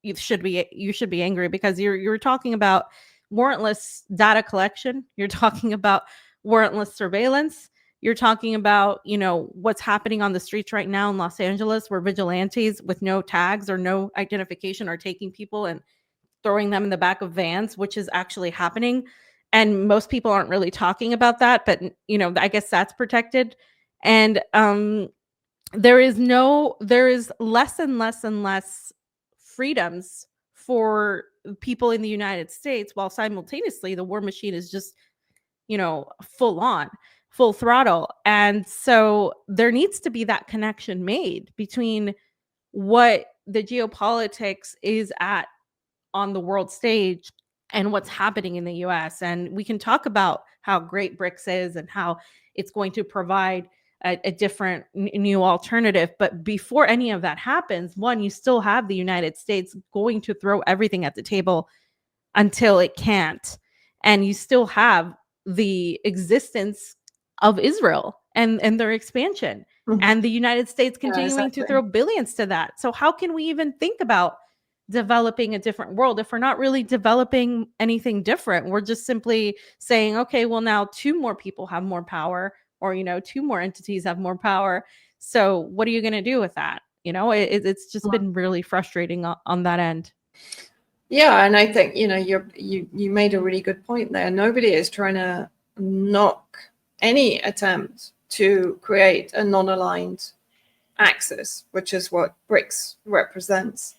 you should be angry because you're talking about warrantless data collection. You're talking about warrantless surveillance. You're talking about, you know, what's happening on the streets right now in Los Angeles, where vigilantes with no tags or no identification are taking people and throwing them in the back of vans, which is actually happening. And most people aren't really talking about that, but, you know, I guess that's protected. And there is less and less and less freedoms for people in the United States, while simultaneously the war machine is just, you know, full throttle. And so there needs to be that connection made between what the geopolitics is at on the world stage and what's happening in the US. And we can talk about how great BRICS is and how it's going to provide a different new alternative. But before any of that happens, one, you still have the United States going to throw everything at the table until it can't. And you still have the existence of Israel and their expansion, and the United States continuing to throw billions to that. So how can we even think about developing a different world if we're not really developing anything different? We're just simply saying, okay, well, now 2 more people have more power, or, you know, 2 more entities have more power. So what are you going to do with that? You know, it's just been really frustrating on that end. Yeah, and I think, you know, you made a really good point there. Nobody is trying to knock any attempt to create a non-aligned axis, which is what BRICS represents.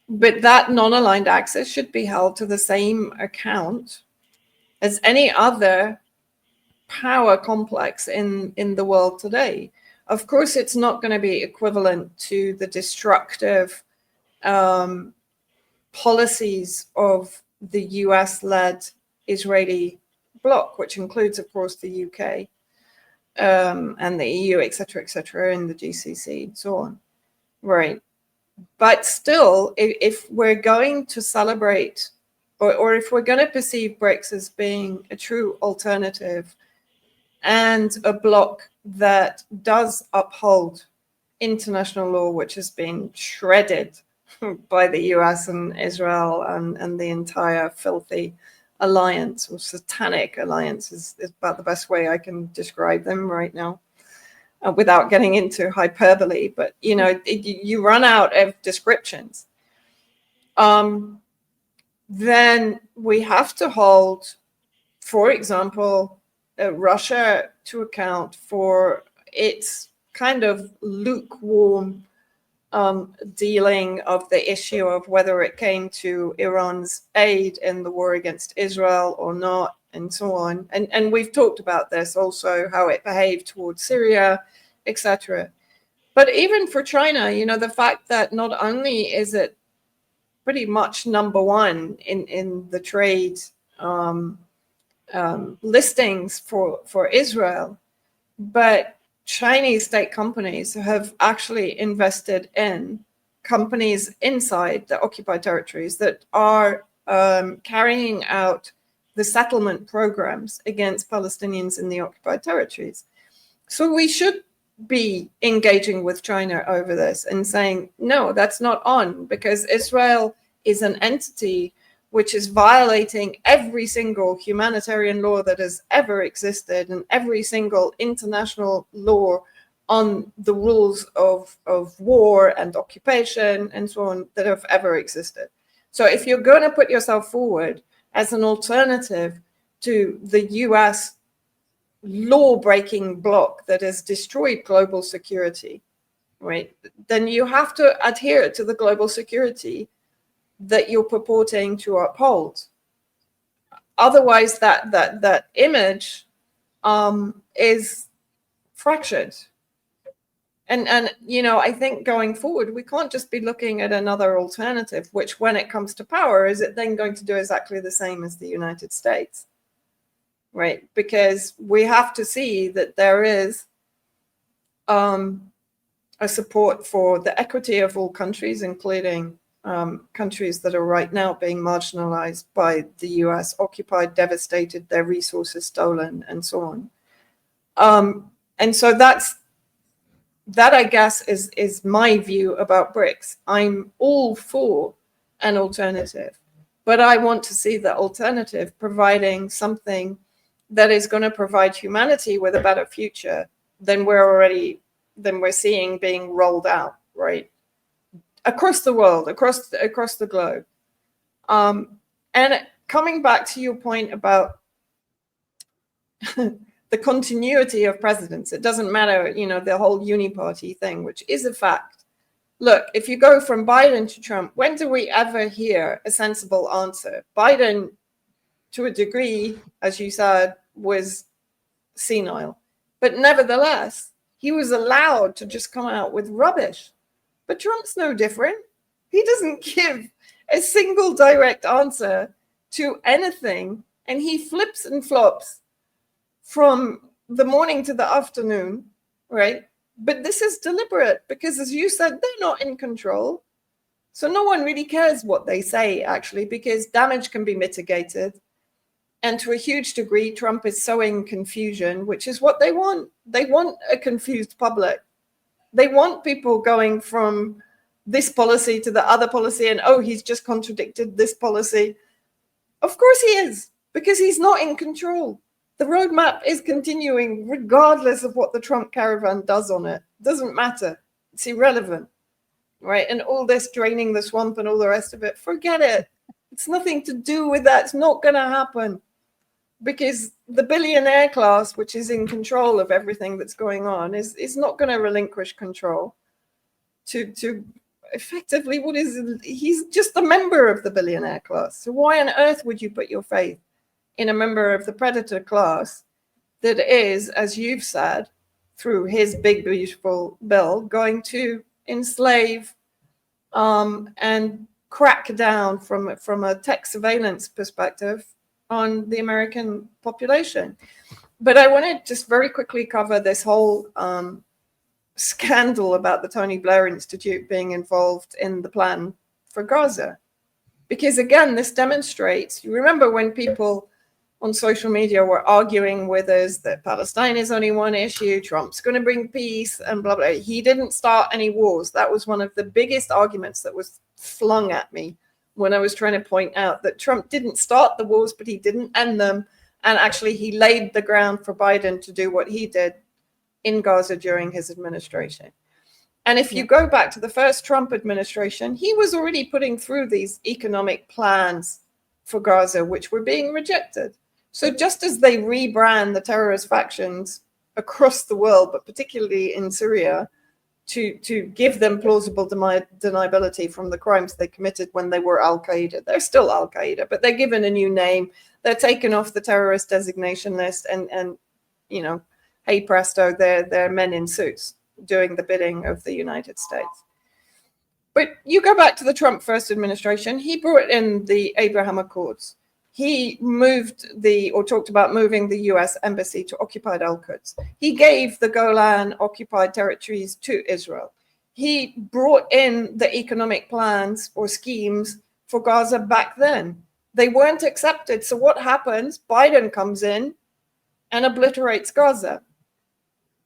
But that non-aligned axis should be held to the same account as any other power complex in the world today. Of course, it's not going to be equivalent to the destructive policies of the US-led Israeli bloc, which includes, of course, the UK and the EU, et cetera, and the GCC, and so on. Right. But still, if we're going to celebrate, or if we're going to perceive BRICS as being a true alternative and a bloc that does uphold international law, which has been shredded by the US and Israel and the entire filthy alliance, or satanic alliance is about the best way I can describe them right now, without getting into hyperbole. But, you know, you run out of descriptions. Then we have to hold, for example, Russia to account for its kind of lukewarm dealing of the issue of whether it came to Iran's aid in the war against Israel or not, and so on. And we've talked about this also, how it behaved towards Syria, etc. But even for China, you know, the fact that not only is it pretty much number one in the trade listings for Israel, but Chinese state companies have actually invested in companies inside the occupied territories that are carrying out the settlement programs against Palestinians in the occupied territories. So we should be engaging with China over this and saying, no, that's not on, because Israel is an entity which is violating every single humanitarian law that has ever existed and every single international law on the rules of war and occupation and so on that have ever existed. So if you're going to put yourself forward as an alternative to the US law-breaking bloc that has destroyed global security, right, then you have to adhere to the global security that you're purporting to uphold. Otherwise, that image is fractured. And I think going forward, we can't just be looking at another alternative, which when it comes to power, is it then going to do exactly the same as the United States? Right? Because we have to see that there is a support for the equity of all countries, including countries that are right now being marginalized by the US, occupied, devastated, their resources stolen, and so on. And so that, I guess, is my view about BRICS. I'm all for an alternative, but I want to see the alternative providing something that is going to provide humanity with a better future than we're seeing being rolled out, right? Across the world, across the globe. And coming back to your point about the continuity of presidents, it doesn't matter, the whole uniparty thing, which is a fact. Look, if you go from Biden to Trump, when do we ever hear a sensible answer? Biden, to a degree, as you said, was senile, but nevertheless, he was allowed to just come out with rubbish. But Trump's no different. He doesn't give a single direct answer to anything, and he flips and flops from the morning to the afternoon, right? But this is deliberate because, as you said, they're not in control. So no one really cares what they say, actually, because damage can be mitigated. And to a huge degree, Trump is sowing confusion, which is what they want. They want a confused public. They want people going from this policy to the other policy and, oh, he's just contradicted this policy. Of course he is, because he's not in control. The roadmap is continuing regardless of what the Trump caravan does on it. Doesn't matter. It's irrelevant, right? And all this draining the swamp and all the rest of it, forget it. It's nothing to do with that. It's not going to happen because the billionaire class, which is in control of everything that's going on, is not going to relinquish control to effectively he's just a member of the billionaire class. So why on earth would you put your faith in a member of the predator class that is, as you've said, through his big, beautiful bill, going to enslave and crack down from a tech surveillance perspective on the American population? But I want to just very quickly cover this whole scandal about the Tony Blair Institute being involved in the plan for Gaza. Because again, this demonstrates, you remember when people on social media were arguing with us that Palestine is only one issue, Trump's going to bring peace and blah, blah. He didn't start any wars. That was one of the biggest arguments that was flung at me when I was trying to point out that Trump didn't start the wars, but he didn't end them. And actually, he laid the ground for Biden to do what he did in Gaza during his administration. And if you go back to the first Trump administration, he was already putting through these economic plans for Gaza, which were being rejected. So just as they rebrand the terrorist factions across the world, but particularly in Syria, to give them plausible deniability from the crimes they committed when they were Al-Qaeda. They're still Al-Qaeda, but they're given a new name. They're taken off the terrorist designation list, and hey presto, they're men in suits doing the bidding of the United States. But you go back to the Trump first administration, he brought in the Abraham Accords. He talked about moving the US embassy to occupied Al-Quds. He gave the Golan occupied territories to Israel. He brought in the economic plans or schemes for Gaza back then. They weren't accepted. So what happens? Biden comes in and obliterates Gaza,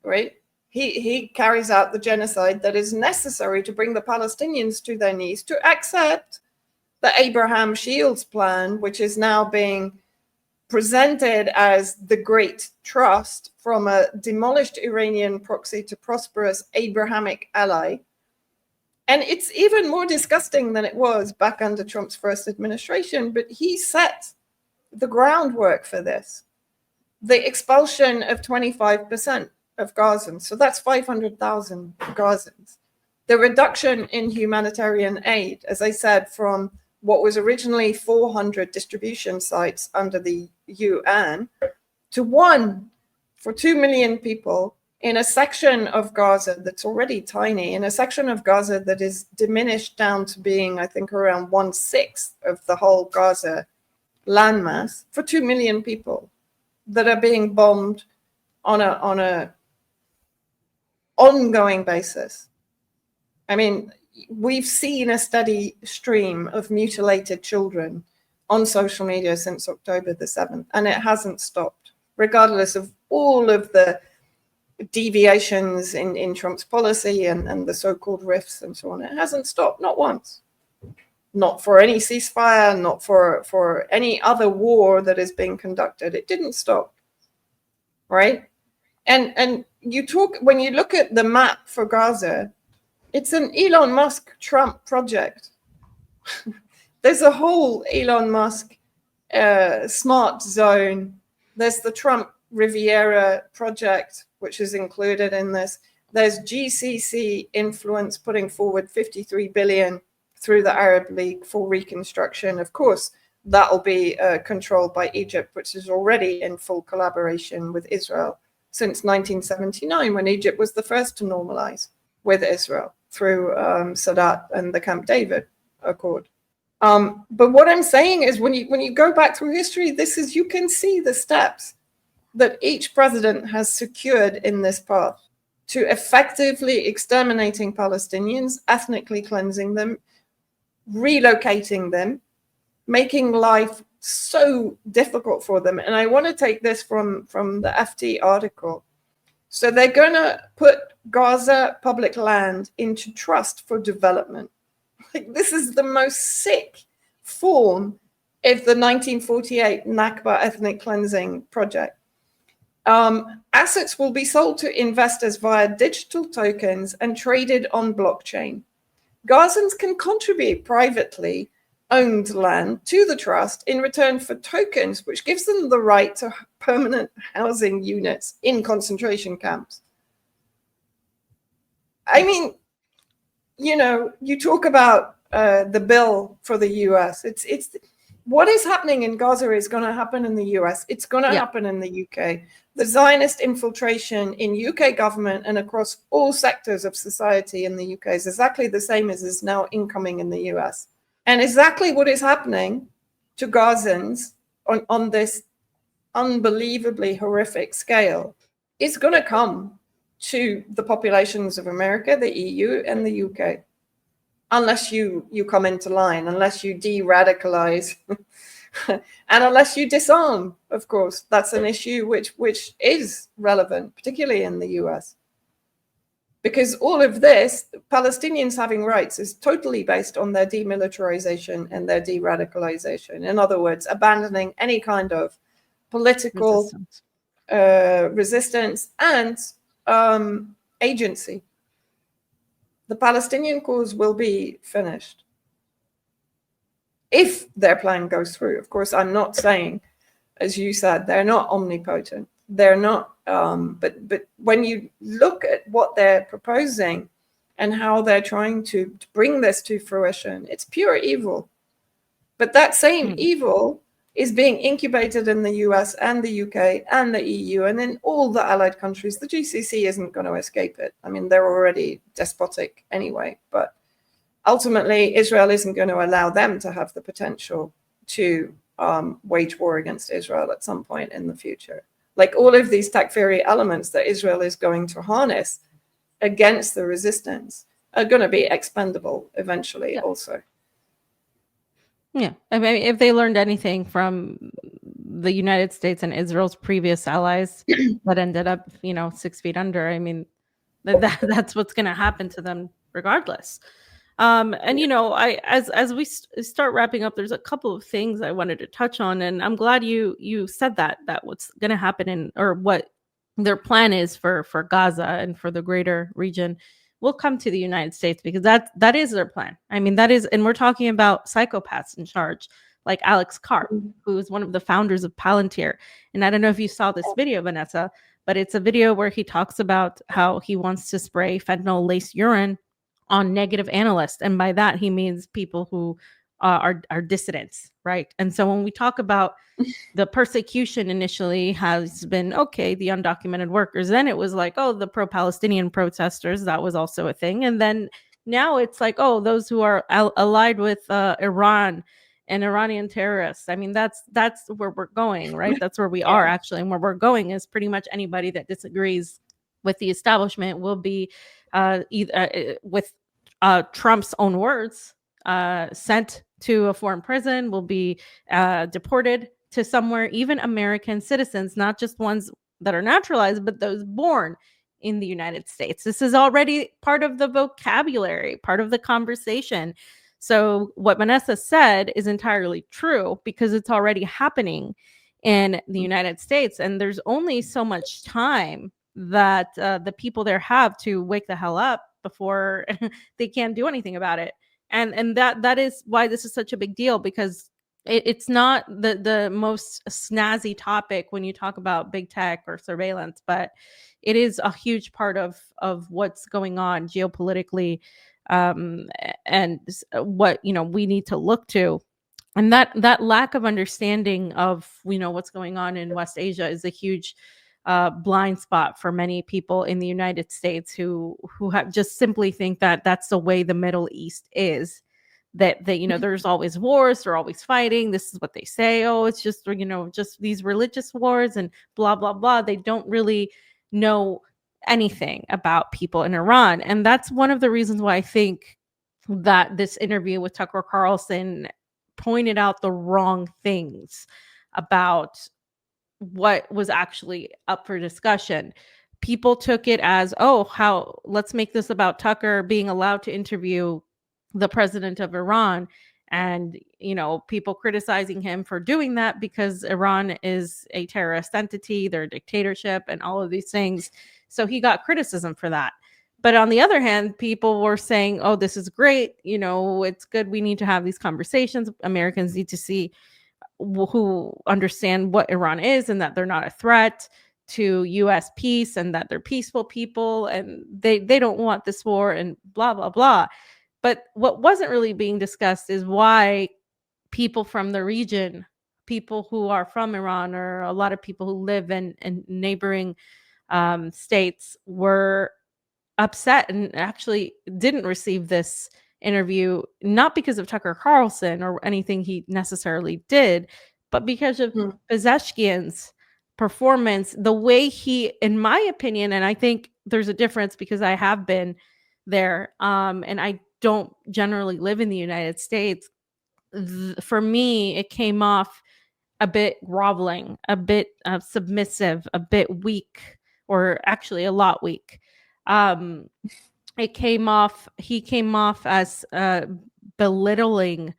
right? He carries out the genocide that is necessary to bring the Palestinians to their knees to accept the Abraham Shields plan, which is now being presented as the Great Trust from a demolished Iranian proxy to prosperous Abrahamic ally. And it's even more disgusting than it was back under Trump's first administration, but he set the groundwork for this. The expulsion of 25% of Gazans. So that's 500,000 Gazans. the reduction in humanitarian aid, as I said, from what was originally 400 distribution sites under the UN to 1 for 2 million people in a section of Gaza that's already tiny, in a section of Gaza that is diminished down to being, I think, around 1/6 of the whole Gaza landmass, for 2 million people that are being bombed on a ongoing basis. I mean, we've seen a steady stream of mutilated children on social media since October the 7th, and it hasn't stopped, regardless of all of the deviations in Trump's policy and the so-called rifts and so on. It hasn't stopped, not once. Not for any ceasefire, not for any other war that is being conducted. It didn't stop, right? And when you look at the map for Gaza, it's an Elon Musk Trump project. There's a whole Elon Musk smart zone. There's the Trump Riviera project, which is included in this. There's GCC influence putting forward 53 billion through the Arab League for reconstruction. Of course, that'll be controlled by Egypt, which is already in full collaboration with Israel since 1979, when Egypt was the first to normalize with Israel through Sadat and the Camp David Accord. But what I'm saying is, when you go back through history, you can see the steps that each president has secured in this path to effectively exterminating Palestinians, ethnically cleansing them, relocating them, making life so difficult for them. And I want to take this from the FT article. So they're going to put Gaza public land into trust for development. Like, this is the most sick form of the 1948 Nakba ethnic cleansing project. Assets will be sold to investors via digital tokens and traded on blockchain. Gazans can contribute privately owned land to the trust in return for tokens, which gives them the right to permanent housing units in concentration camps. I mean, you talk about the bill for the US. It's what is happening in Gaza is going to happen in the US. It's going to happen in the UK. The Zionist infiltration in UK government and across all sectors of society in the UK is exactly the same as is now incoming in the US. And exactly what is happening to Gazans on this unbelievably horrific scale is going to come to the populations of America, the EU, and the UK, unless you come into line, unless you de-radicalize, and unless you disarm. Of course, that's an issue which is relevant, particularly in the US. Because all of this, Palestinians having rights, is totally based on their demilitarization and their de-radicalization. In other words, abandoning any kind of political resistance and agency. The Palestinian cause will be finished if their plan goes through. Of course, I'm not saying, as you said, they're not omnipotent. They're not, but when you look at what they're proposing and how they're trying to bring this to fruition, it's pure evil. But that same evil is being incubated in the US and the UK and the EU and in all the allied countries. The GCC isn't going to escape it. I mean, they're already despotic anyway, but ultimately Israel isn't going to allow them to have the potential to wage war against Israel at some point in the future. Like, all of these takfiri elements that Israel is going to harness against the resistance are going to be expendable eventually also. Yeah. I mean, if they learned anything from the United States and Israel's previous allies that ended up, 6 feet under, I mean, that's what's going to happen to them regardless. And, as we start wrapping up, there's a couple of things I wanted to touch on. And I'm glad you said that what's going to happen or what their plan is for Gaza and for the greater region will come to the United States, because that is their plan. I mean, that is, and we're talking about psychopaths in charge, like Alex Karp, who is one of the founders of Palantir. And I don't know if you saw this video, Vanessa, but it's a video where he talks about how he wants to spray fentanyl-laced urine on negative analysts, and by that he means people who are dissidents, right? And so when we talk about the persecution initially has been, okay, the undocumented workers, then it was like, oh, the pro-Palestinian protesters, that was also a thing, and then now it's like, oh, those who are allied with Iran and Iranian terrorists. I mean, that's where we're going, right? That's where we are actually, and where we're going is pretty much anybody that disagrees with the establishment will be either with Trump's own words, sent to a foreign prison, will be deported to somewhere, even American citizens, not just ones that are naturalized, but those born in the United States. This is already part of the vocabulary, part of the conversation. So what Vanessa said is entirely true because it's already happening in the United States. And there's only so much time that the people there have to wake the hell up before they can't do anything about it. And that is why this is such a big deal, because it's not the most snazzy topic when you talk about big tech or surveillance, but it is a huge part of what's going on geopolitically, and what we need to look to. And that lack of understanding of what's going on in West Asia is a huge blind spot for many people in the United States who have just simply think that that's the way the Middle East is. That there's always wars, they're always fighting. This is what they say. Oh, it's just just these religious wars and blah blah blah. They don't really know anything about people in Iran, and that's one of the reasons why I think that this interview with Tucker Carlson pointed out the wrong things about what was actually up for discussion. People took it as, oh, let's make this about Tucker being allowed to interview the president of Iran, and people criticizing him for doing that because Iran is a terrorist entity, they're a dictatorship and all of these things. So he got criticism for that. But on the other hand, people were saying, oh, this is great, it's good, we need to have these conversations, Americans need to see who understand what Iran is and that they're not a threat to US peace and that they're peaceful people and they don't want this war and blah blah blah. But what wasn't really being discussed is why people from the region, people who are from Iran, or a lot of people who live in neighboring states, were upset and actually didn't receive this interview, not because of Tucker Carlson or anything he necessarily did, but because of Pezeshkian's performance, the way he, in my opinion, and I think there's a difference because I have been there, and I don't generally live in the United States. For me, it came off a bit groveling, a bit submissive, a bit weak, or actually a lot weak. He came off as belittling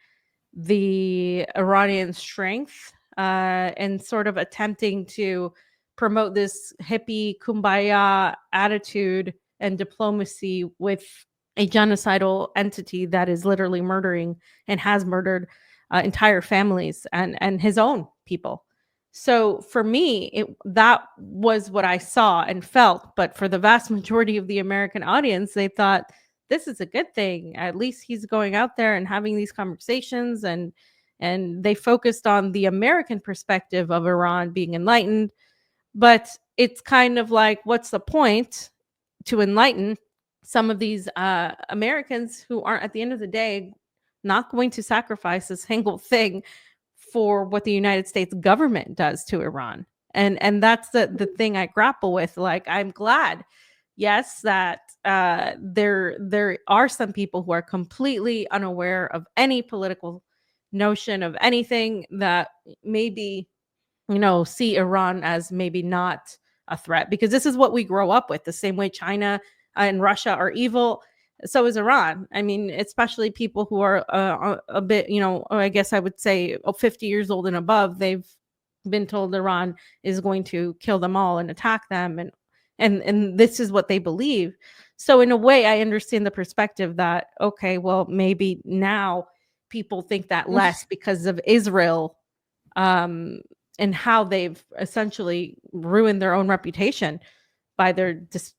the Iranian strength, and sort of attempting to promote this hippie kumbaya attitude and diplomacy with a genocidal entity that is literally murdering and has murdered entire families and his own people. So for me, that was what I saw and felt. But for the vast majority of the American audience, they thought this is a good thing. At least he's going out there and having these conversations, and they focused on the American perspective of Iran being enlightened. But it's kind of like, what's the point to enlighten some of these Americans who aren't, at the end of the day, not going to sacrifice a single thing for what the United States government does to Iran? And that's the thing I grapple with. Like, I'm glad, yes, that there are some people who are completely unaware of any political notion of anything, that maybe see Iran as maybe not a threat, because this is what we grow up with. The same way China and Russia are evil, so is Iran. I mean, especially people who are a bit, I guess I would say 50 years old and above, they've been told Iran is going to kill them all and attack them, and this is what they believe. So in a way, I understand the perspective that, okay, well, maybe now people think that less because of Israel, and how they've essentially ruined their own reputation by their just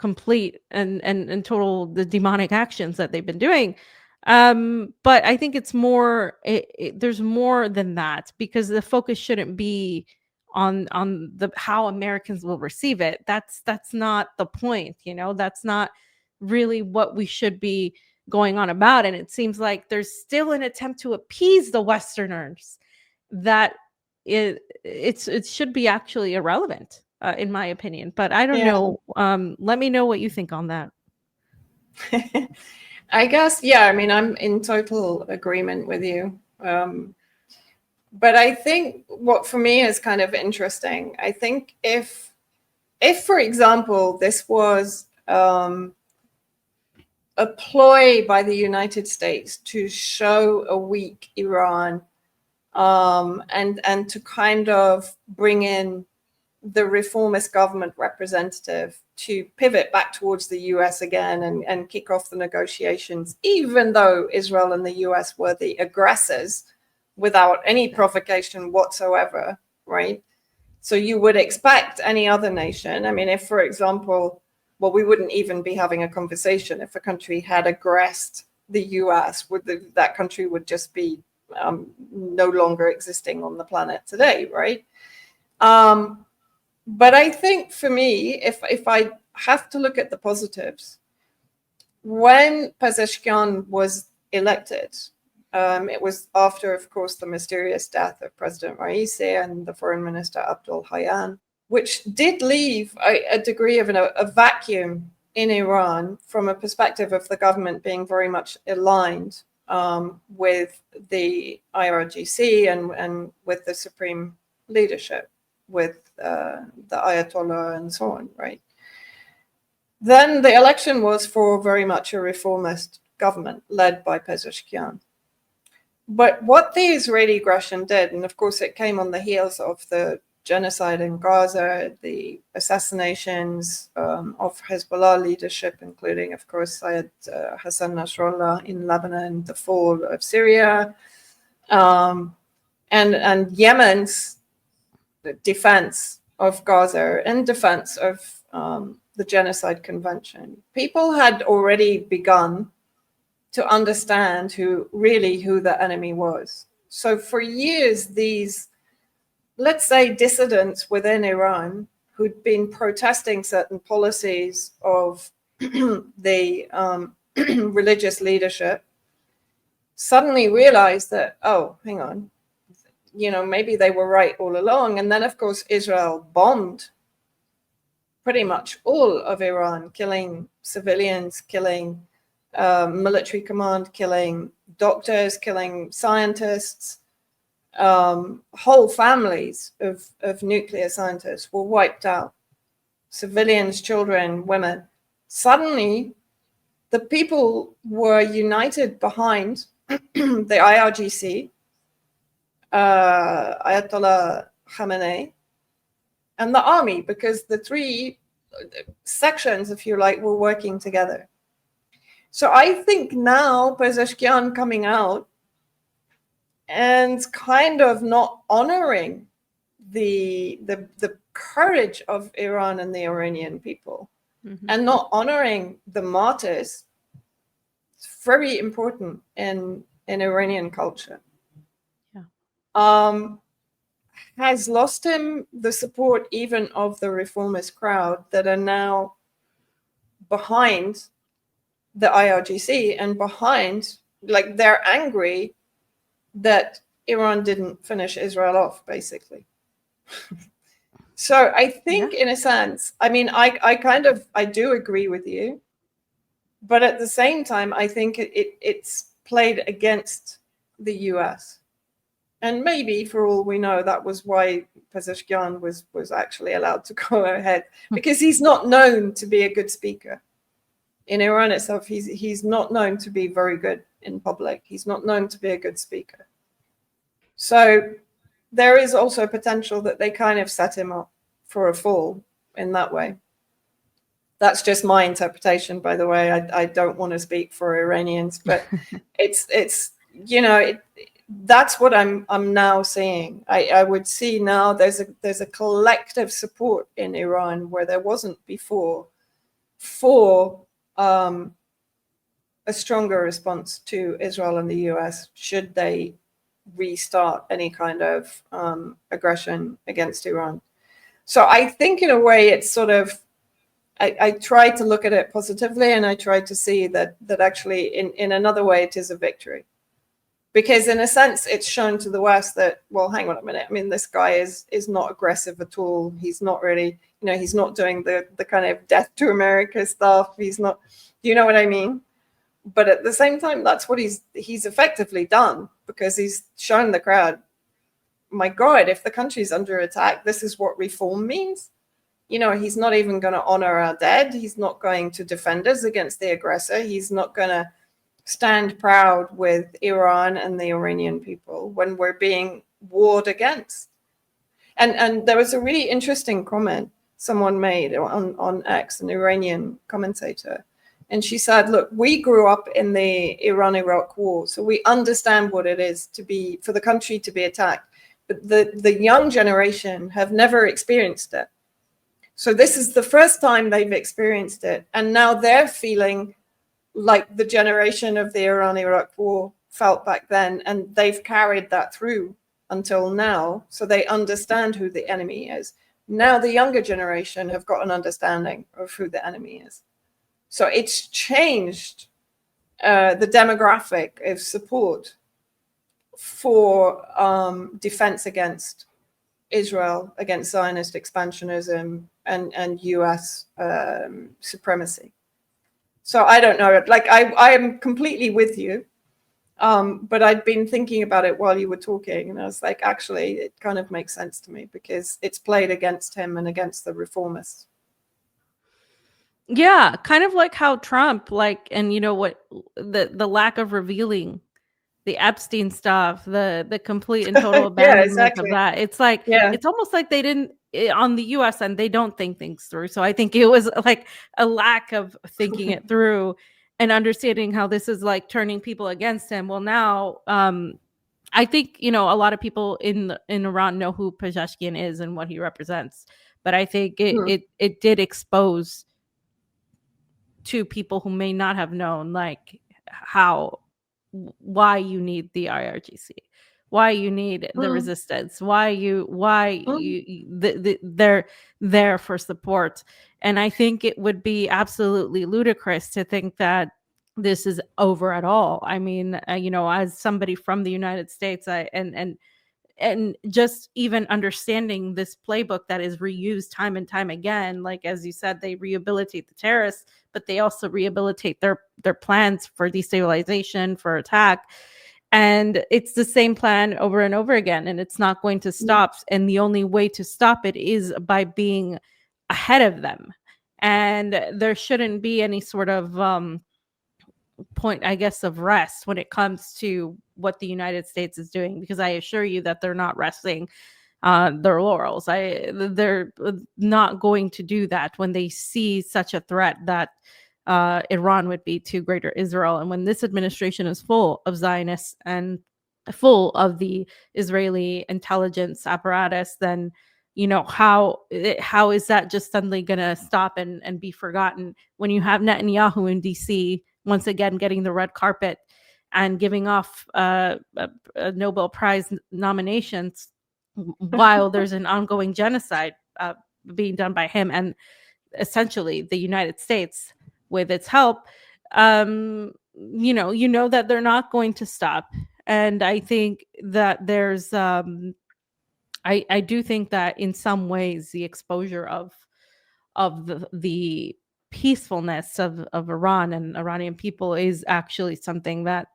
complete and total the demonic actions that they've been doing. But I think it's more, there's more than that, because the focus shouldn't be on the how Americans will receive it. That's not the point, you know. That's not really what we should be going on about. And it seems like there's still an attempt to appease the Westerners that it should be actually irrelevant, in my opinion. But I don't know. Let me know what you think on that. I guess, yeah, I mean, I'm in total agreement with you. But I think what for me is kind of interesting, I think if for example, this was a ploy by the United States to show a weak Iran, and to kind of bring in the reformist government representative to pivot back towards the US again and kick off the negotiations, even though Israel and the US were the aggressors without any provocation whatsoever, right? So you would expect any other nation, I mean, if, for example, well, we wouldn't even be having a conversation if a country had aggressed the US, that country would just be no longer existing on the planet today, right? But I think for me, if I have to look at the positives, when Pezeshkian was elected, it was after, of course, the mysterious death of President Raisi and the foreign minister Abdul Hayyan, which did leave a degree of a vacuum in Iran from a perspective of the government being very much aligned with the IRGC and with the supreme leadership, with the Ayatollah and so on, right? Then the election was for very much a reformist government led by Pezeshkian. But what the Israeli aggression did, and of course it came on the heels of the genocide in Gaza, the assassinations of Hezbollah leadership, including, of course, Syed Hassan Nasrallah in Lebanon, the fall of Syria, and Yemen's defense of Gaza and defense of the Genocide Convention. People had already begun to understand who the enemy was. So for years, these, let's say, dissidents within Iran who'd been protesting certain policies of the religious leadership suddenly realized that, oh, hang on, you know, maybe they were right all along. And then, of course, Israel bombed pretty much all of Iran, killing civilians, killing military command, killing doctors, killing scientists. Whole families of nuclear scientists were wiped out. Civilians, children, women. Suddenly, the people were united behind the IRGC, Ayatollah Khamenei, and the army, because the three sections, if you like, were working together. So I think now Pezeshkian coming out and kind of not honoring the courage of Iran and the Iranian people, and not honoring the martyrs, it's very important in Iranian culture. Has lost him the support even of the reformist crowd that are now behind the IRGC and behind, like, they're angry that Iran didn't finish Israel off, basically. So I think, in a sense, I mean, I do agree with you, but at the same time, I think it's played against the US. And maybe, for all we know, that was why Pezeshkian was actually allowed to go ahead, because he's not known to be a good speaker. In Iran itself, he's not known to be very good in public. He's not known to be a good speaker. So there is also potential that they kind of set him up for a fall in that way. That's just my interpretation, by the way. I don't want to speak for Iranians, but it's you know, that's what I'm now seeing. I would see now there's a collective support in Iran where there wasn't before for a stronger response to Israel and the US should they restart any kind of aggression against Iran. So I think in a way it's sort of, I try to look at it positively, and I try to see that actually in another way it is a victory. Because in a sense, it's shown to the West that, well, hang on a minute. I mean, this guy is not aggressive at all. He's not really, he's not doing the kind of death to America stuff. He's not, do you know what I mean? But at the same time, that's what he's effectively done, because he's shown the crowd, my God, if the country's under attack, this is what reform means. He's not even going to honor our dead. He's not going to defend us against the aggressor. He's not going to stand proud with Iran and the Iranian people when we're being warred against. And there was a really interesting comment someone made on X, an Iranian commentator. And she said, look, we grew up in the Iran-Iraq war, so we understand what it is for the country to be attacked. But the young generation have never experienced it. So this is the first time they've experienced it. And now they're feeling like the generation of the Iran-Iraq war felt back then, and they've carried that through until now. So they understand who the enemy is. Now the younger generation have got an understanding of who the enemy is. So it's changed the demographic of support for defense against Israel, against Zionist expansionism and US supremacy. So I don't know, like I am completely with you, but I'd been thinking about it while you were talking, and I was like, actually, it kind of makes sense to me because it's played against him and against the reformists. Yeah, kind of like how Trump, and what the lack of revealing the Epstein stuff, the complete and total abandonment of that. It's like, it's almost like they didn't, on the US end, they don't think things through. So I think it was like a lack of thinking it through and understanding how this is like turning people against him. Well, now, I think, a lot of people in Iran know who Pezeshkian is and what he represents. But I think it did expose to people who may not have known, like why you need the IRGC, why you need the resistance, they're there for support. And I think it would be absolutely ludicrous to think that this is over at all. I mean, as somebody from the United States, and just even understanding this playbook that is reused time and time again, like as you said, they rehabilitate the terrorists, but they also rehabilitate their plans for destabilization, for attack. And it's the same plan over and over again, and it's not going to stop. And the only way to stop it is by being ahead of them. And there shouldn't be any sort of point, I guess, of rest when it comes to what the United States is doing, because I assure you that they're not resting their laurels. They're not going to do that when they see such a threat that Iran would be to greater Israel. And when this administration is full of Zionists and full of the Israeli intelligence apparatus, then how is that just suddenly going to stop and be forgotten when you have Netanyahu in DC once again getting the red carpet and giving off a Nobel Prize nominations while there's an ongoing genocide being done by him and essentially the United States with its help. That they're not going to stop. And I think that there's I do think that in some ways the exposure of the peacefulness of Iran and Iranian people is actually something that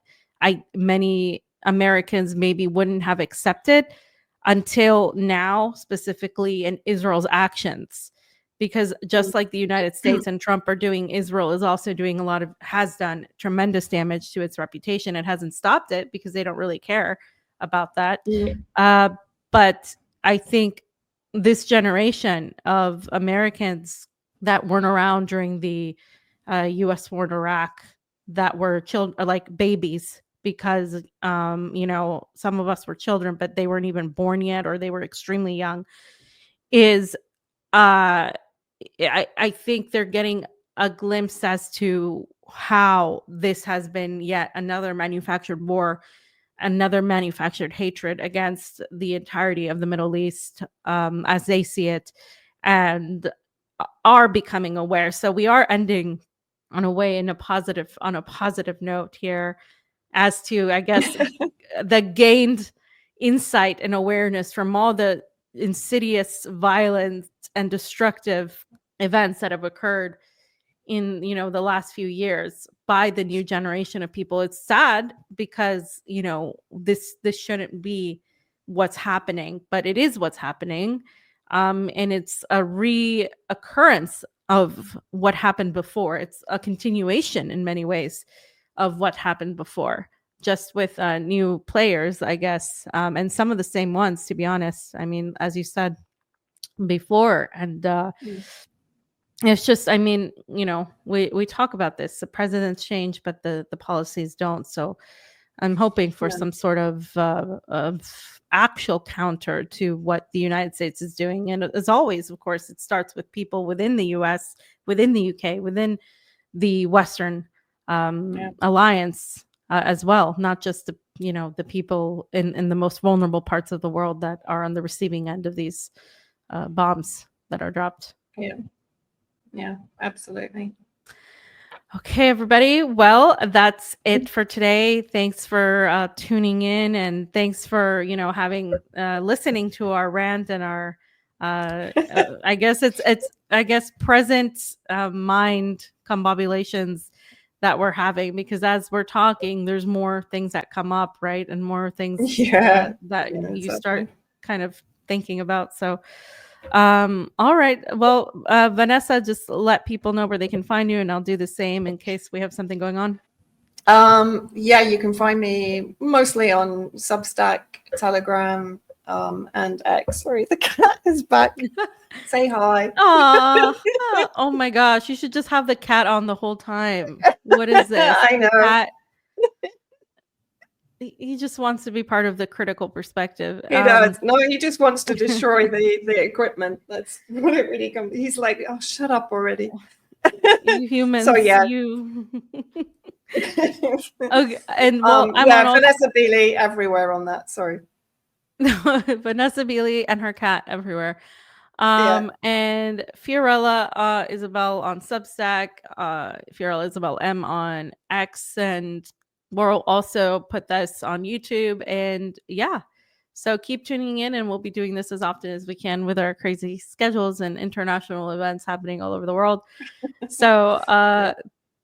many Americans maybe wouldn't have accepted until now, specifically in Israel's actions. Because just like the United States and Trump are doing, Israel is also doing has done tremendous damage to its reputation. It hasn't stopped it because they don't really care about that. But I think this generation of Americans that weren't around during the U.S. war in Iraq, that were children, like babies, because some of us were children, but they weren't even born yet, or they were extremely young, is I think they're getting a glimpse as to how this has been yet another manufactured war, another manufactured hatred against the entirety of the Middle East, as they see it, and are becoming aware. So we are ending on a positive note here, as to, I guess, the gained insight and awareness from all the insidious, violent, and destructive events that have occurred in the last few years by the new generation of people. It's sad because this shouldn't be what's happening, but it is what's happening, and it's a reoccurrence of what happened before. It's a continuation in many ways of what happened before, just with new players, I guess, and some of the same ones, to be honest. I mean, as you said before, and it's just, I mean, we talk about this. The presidents change, but the policies don't. So I'm hoping for some sort of actual counter to what the United States is doing. And as always, of course, it starts with people within the US, within the UK, within the Western alliance as well, not just the people in the most vulnerable parts of the world that are on the receiving end of these bombs that are dropped. Yeah, absolutely. Okay, everybody. Well, that's it for today. Thanks for tuning in, and thanks for listening to our rant and our I guess it's present mind combobulations that we're having, because as we're talking, there's more things that come up, right, and more things that you start kind of thinking about. So all right, well, Vanessa, just let people know where they can find you, and I'll do the same in case we have something going on. Yeah, you can find me mostly on Substack, Telegram, and X. Sorry, the cat is back. Say hi. Oh my gosh, you should just have the cat on the whole time. What is this? I know. Cat. He just wants to be part of the critical perspective. He does. No, he just wants to destroy the equipment. That's what it really comes. He's like, oh, shut up already. You humans. So yeah. You. Okay, and well, I'm on Vanessa Beeley everywhere on that. Sorry. Vanessa Beeley and her cat everywhere. And Fiorella Isabel on Substack, Fiorella Isabel M on X, and we'll also put this on YouTube. And yeah, so keep tuning in, and we'll be doing this as often as we can with our crazy schedules and international events happening all over the world. So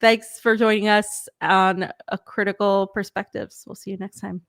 thanks for joining us on A Critical Perspectives. We'll see you next time.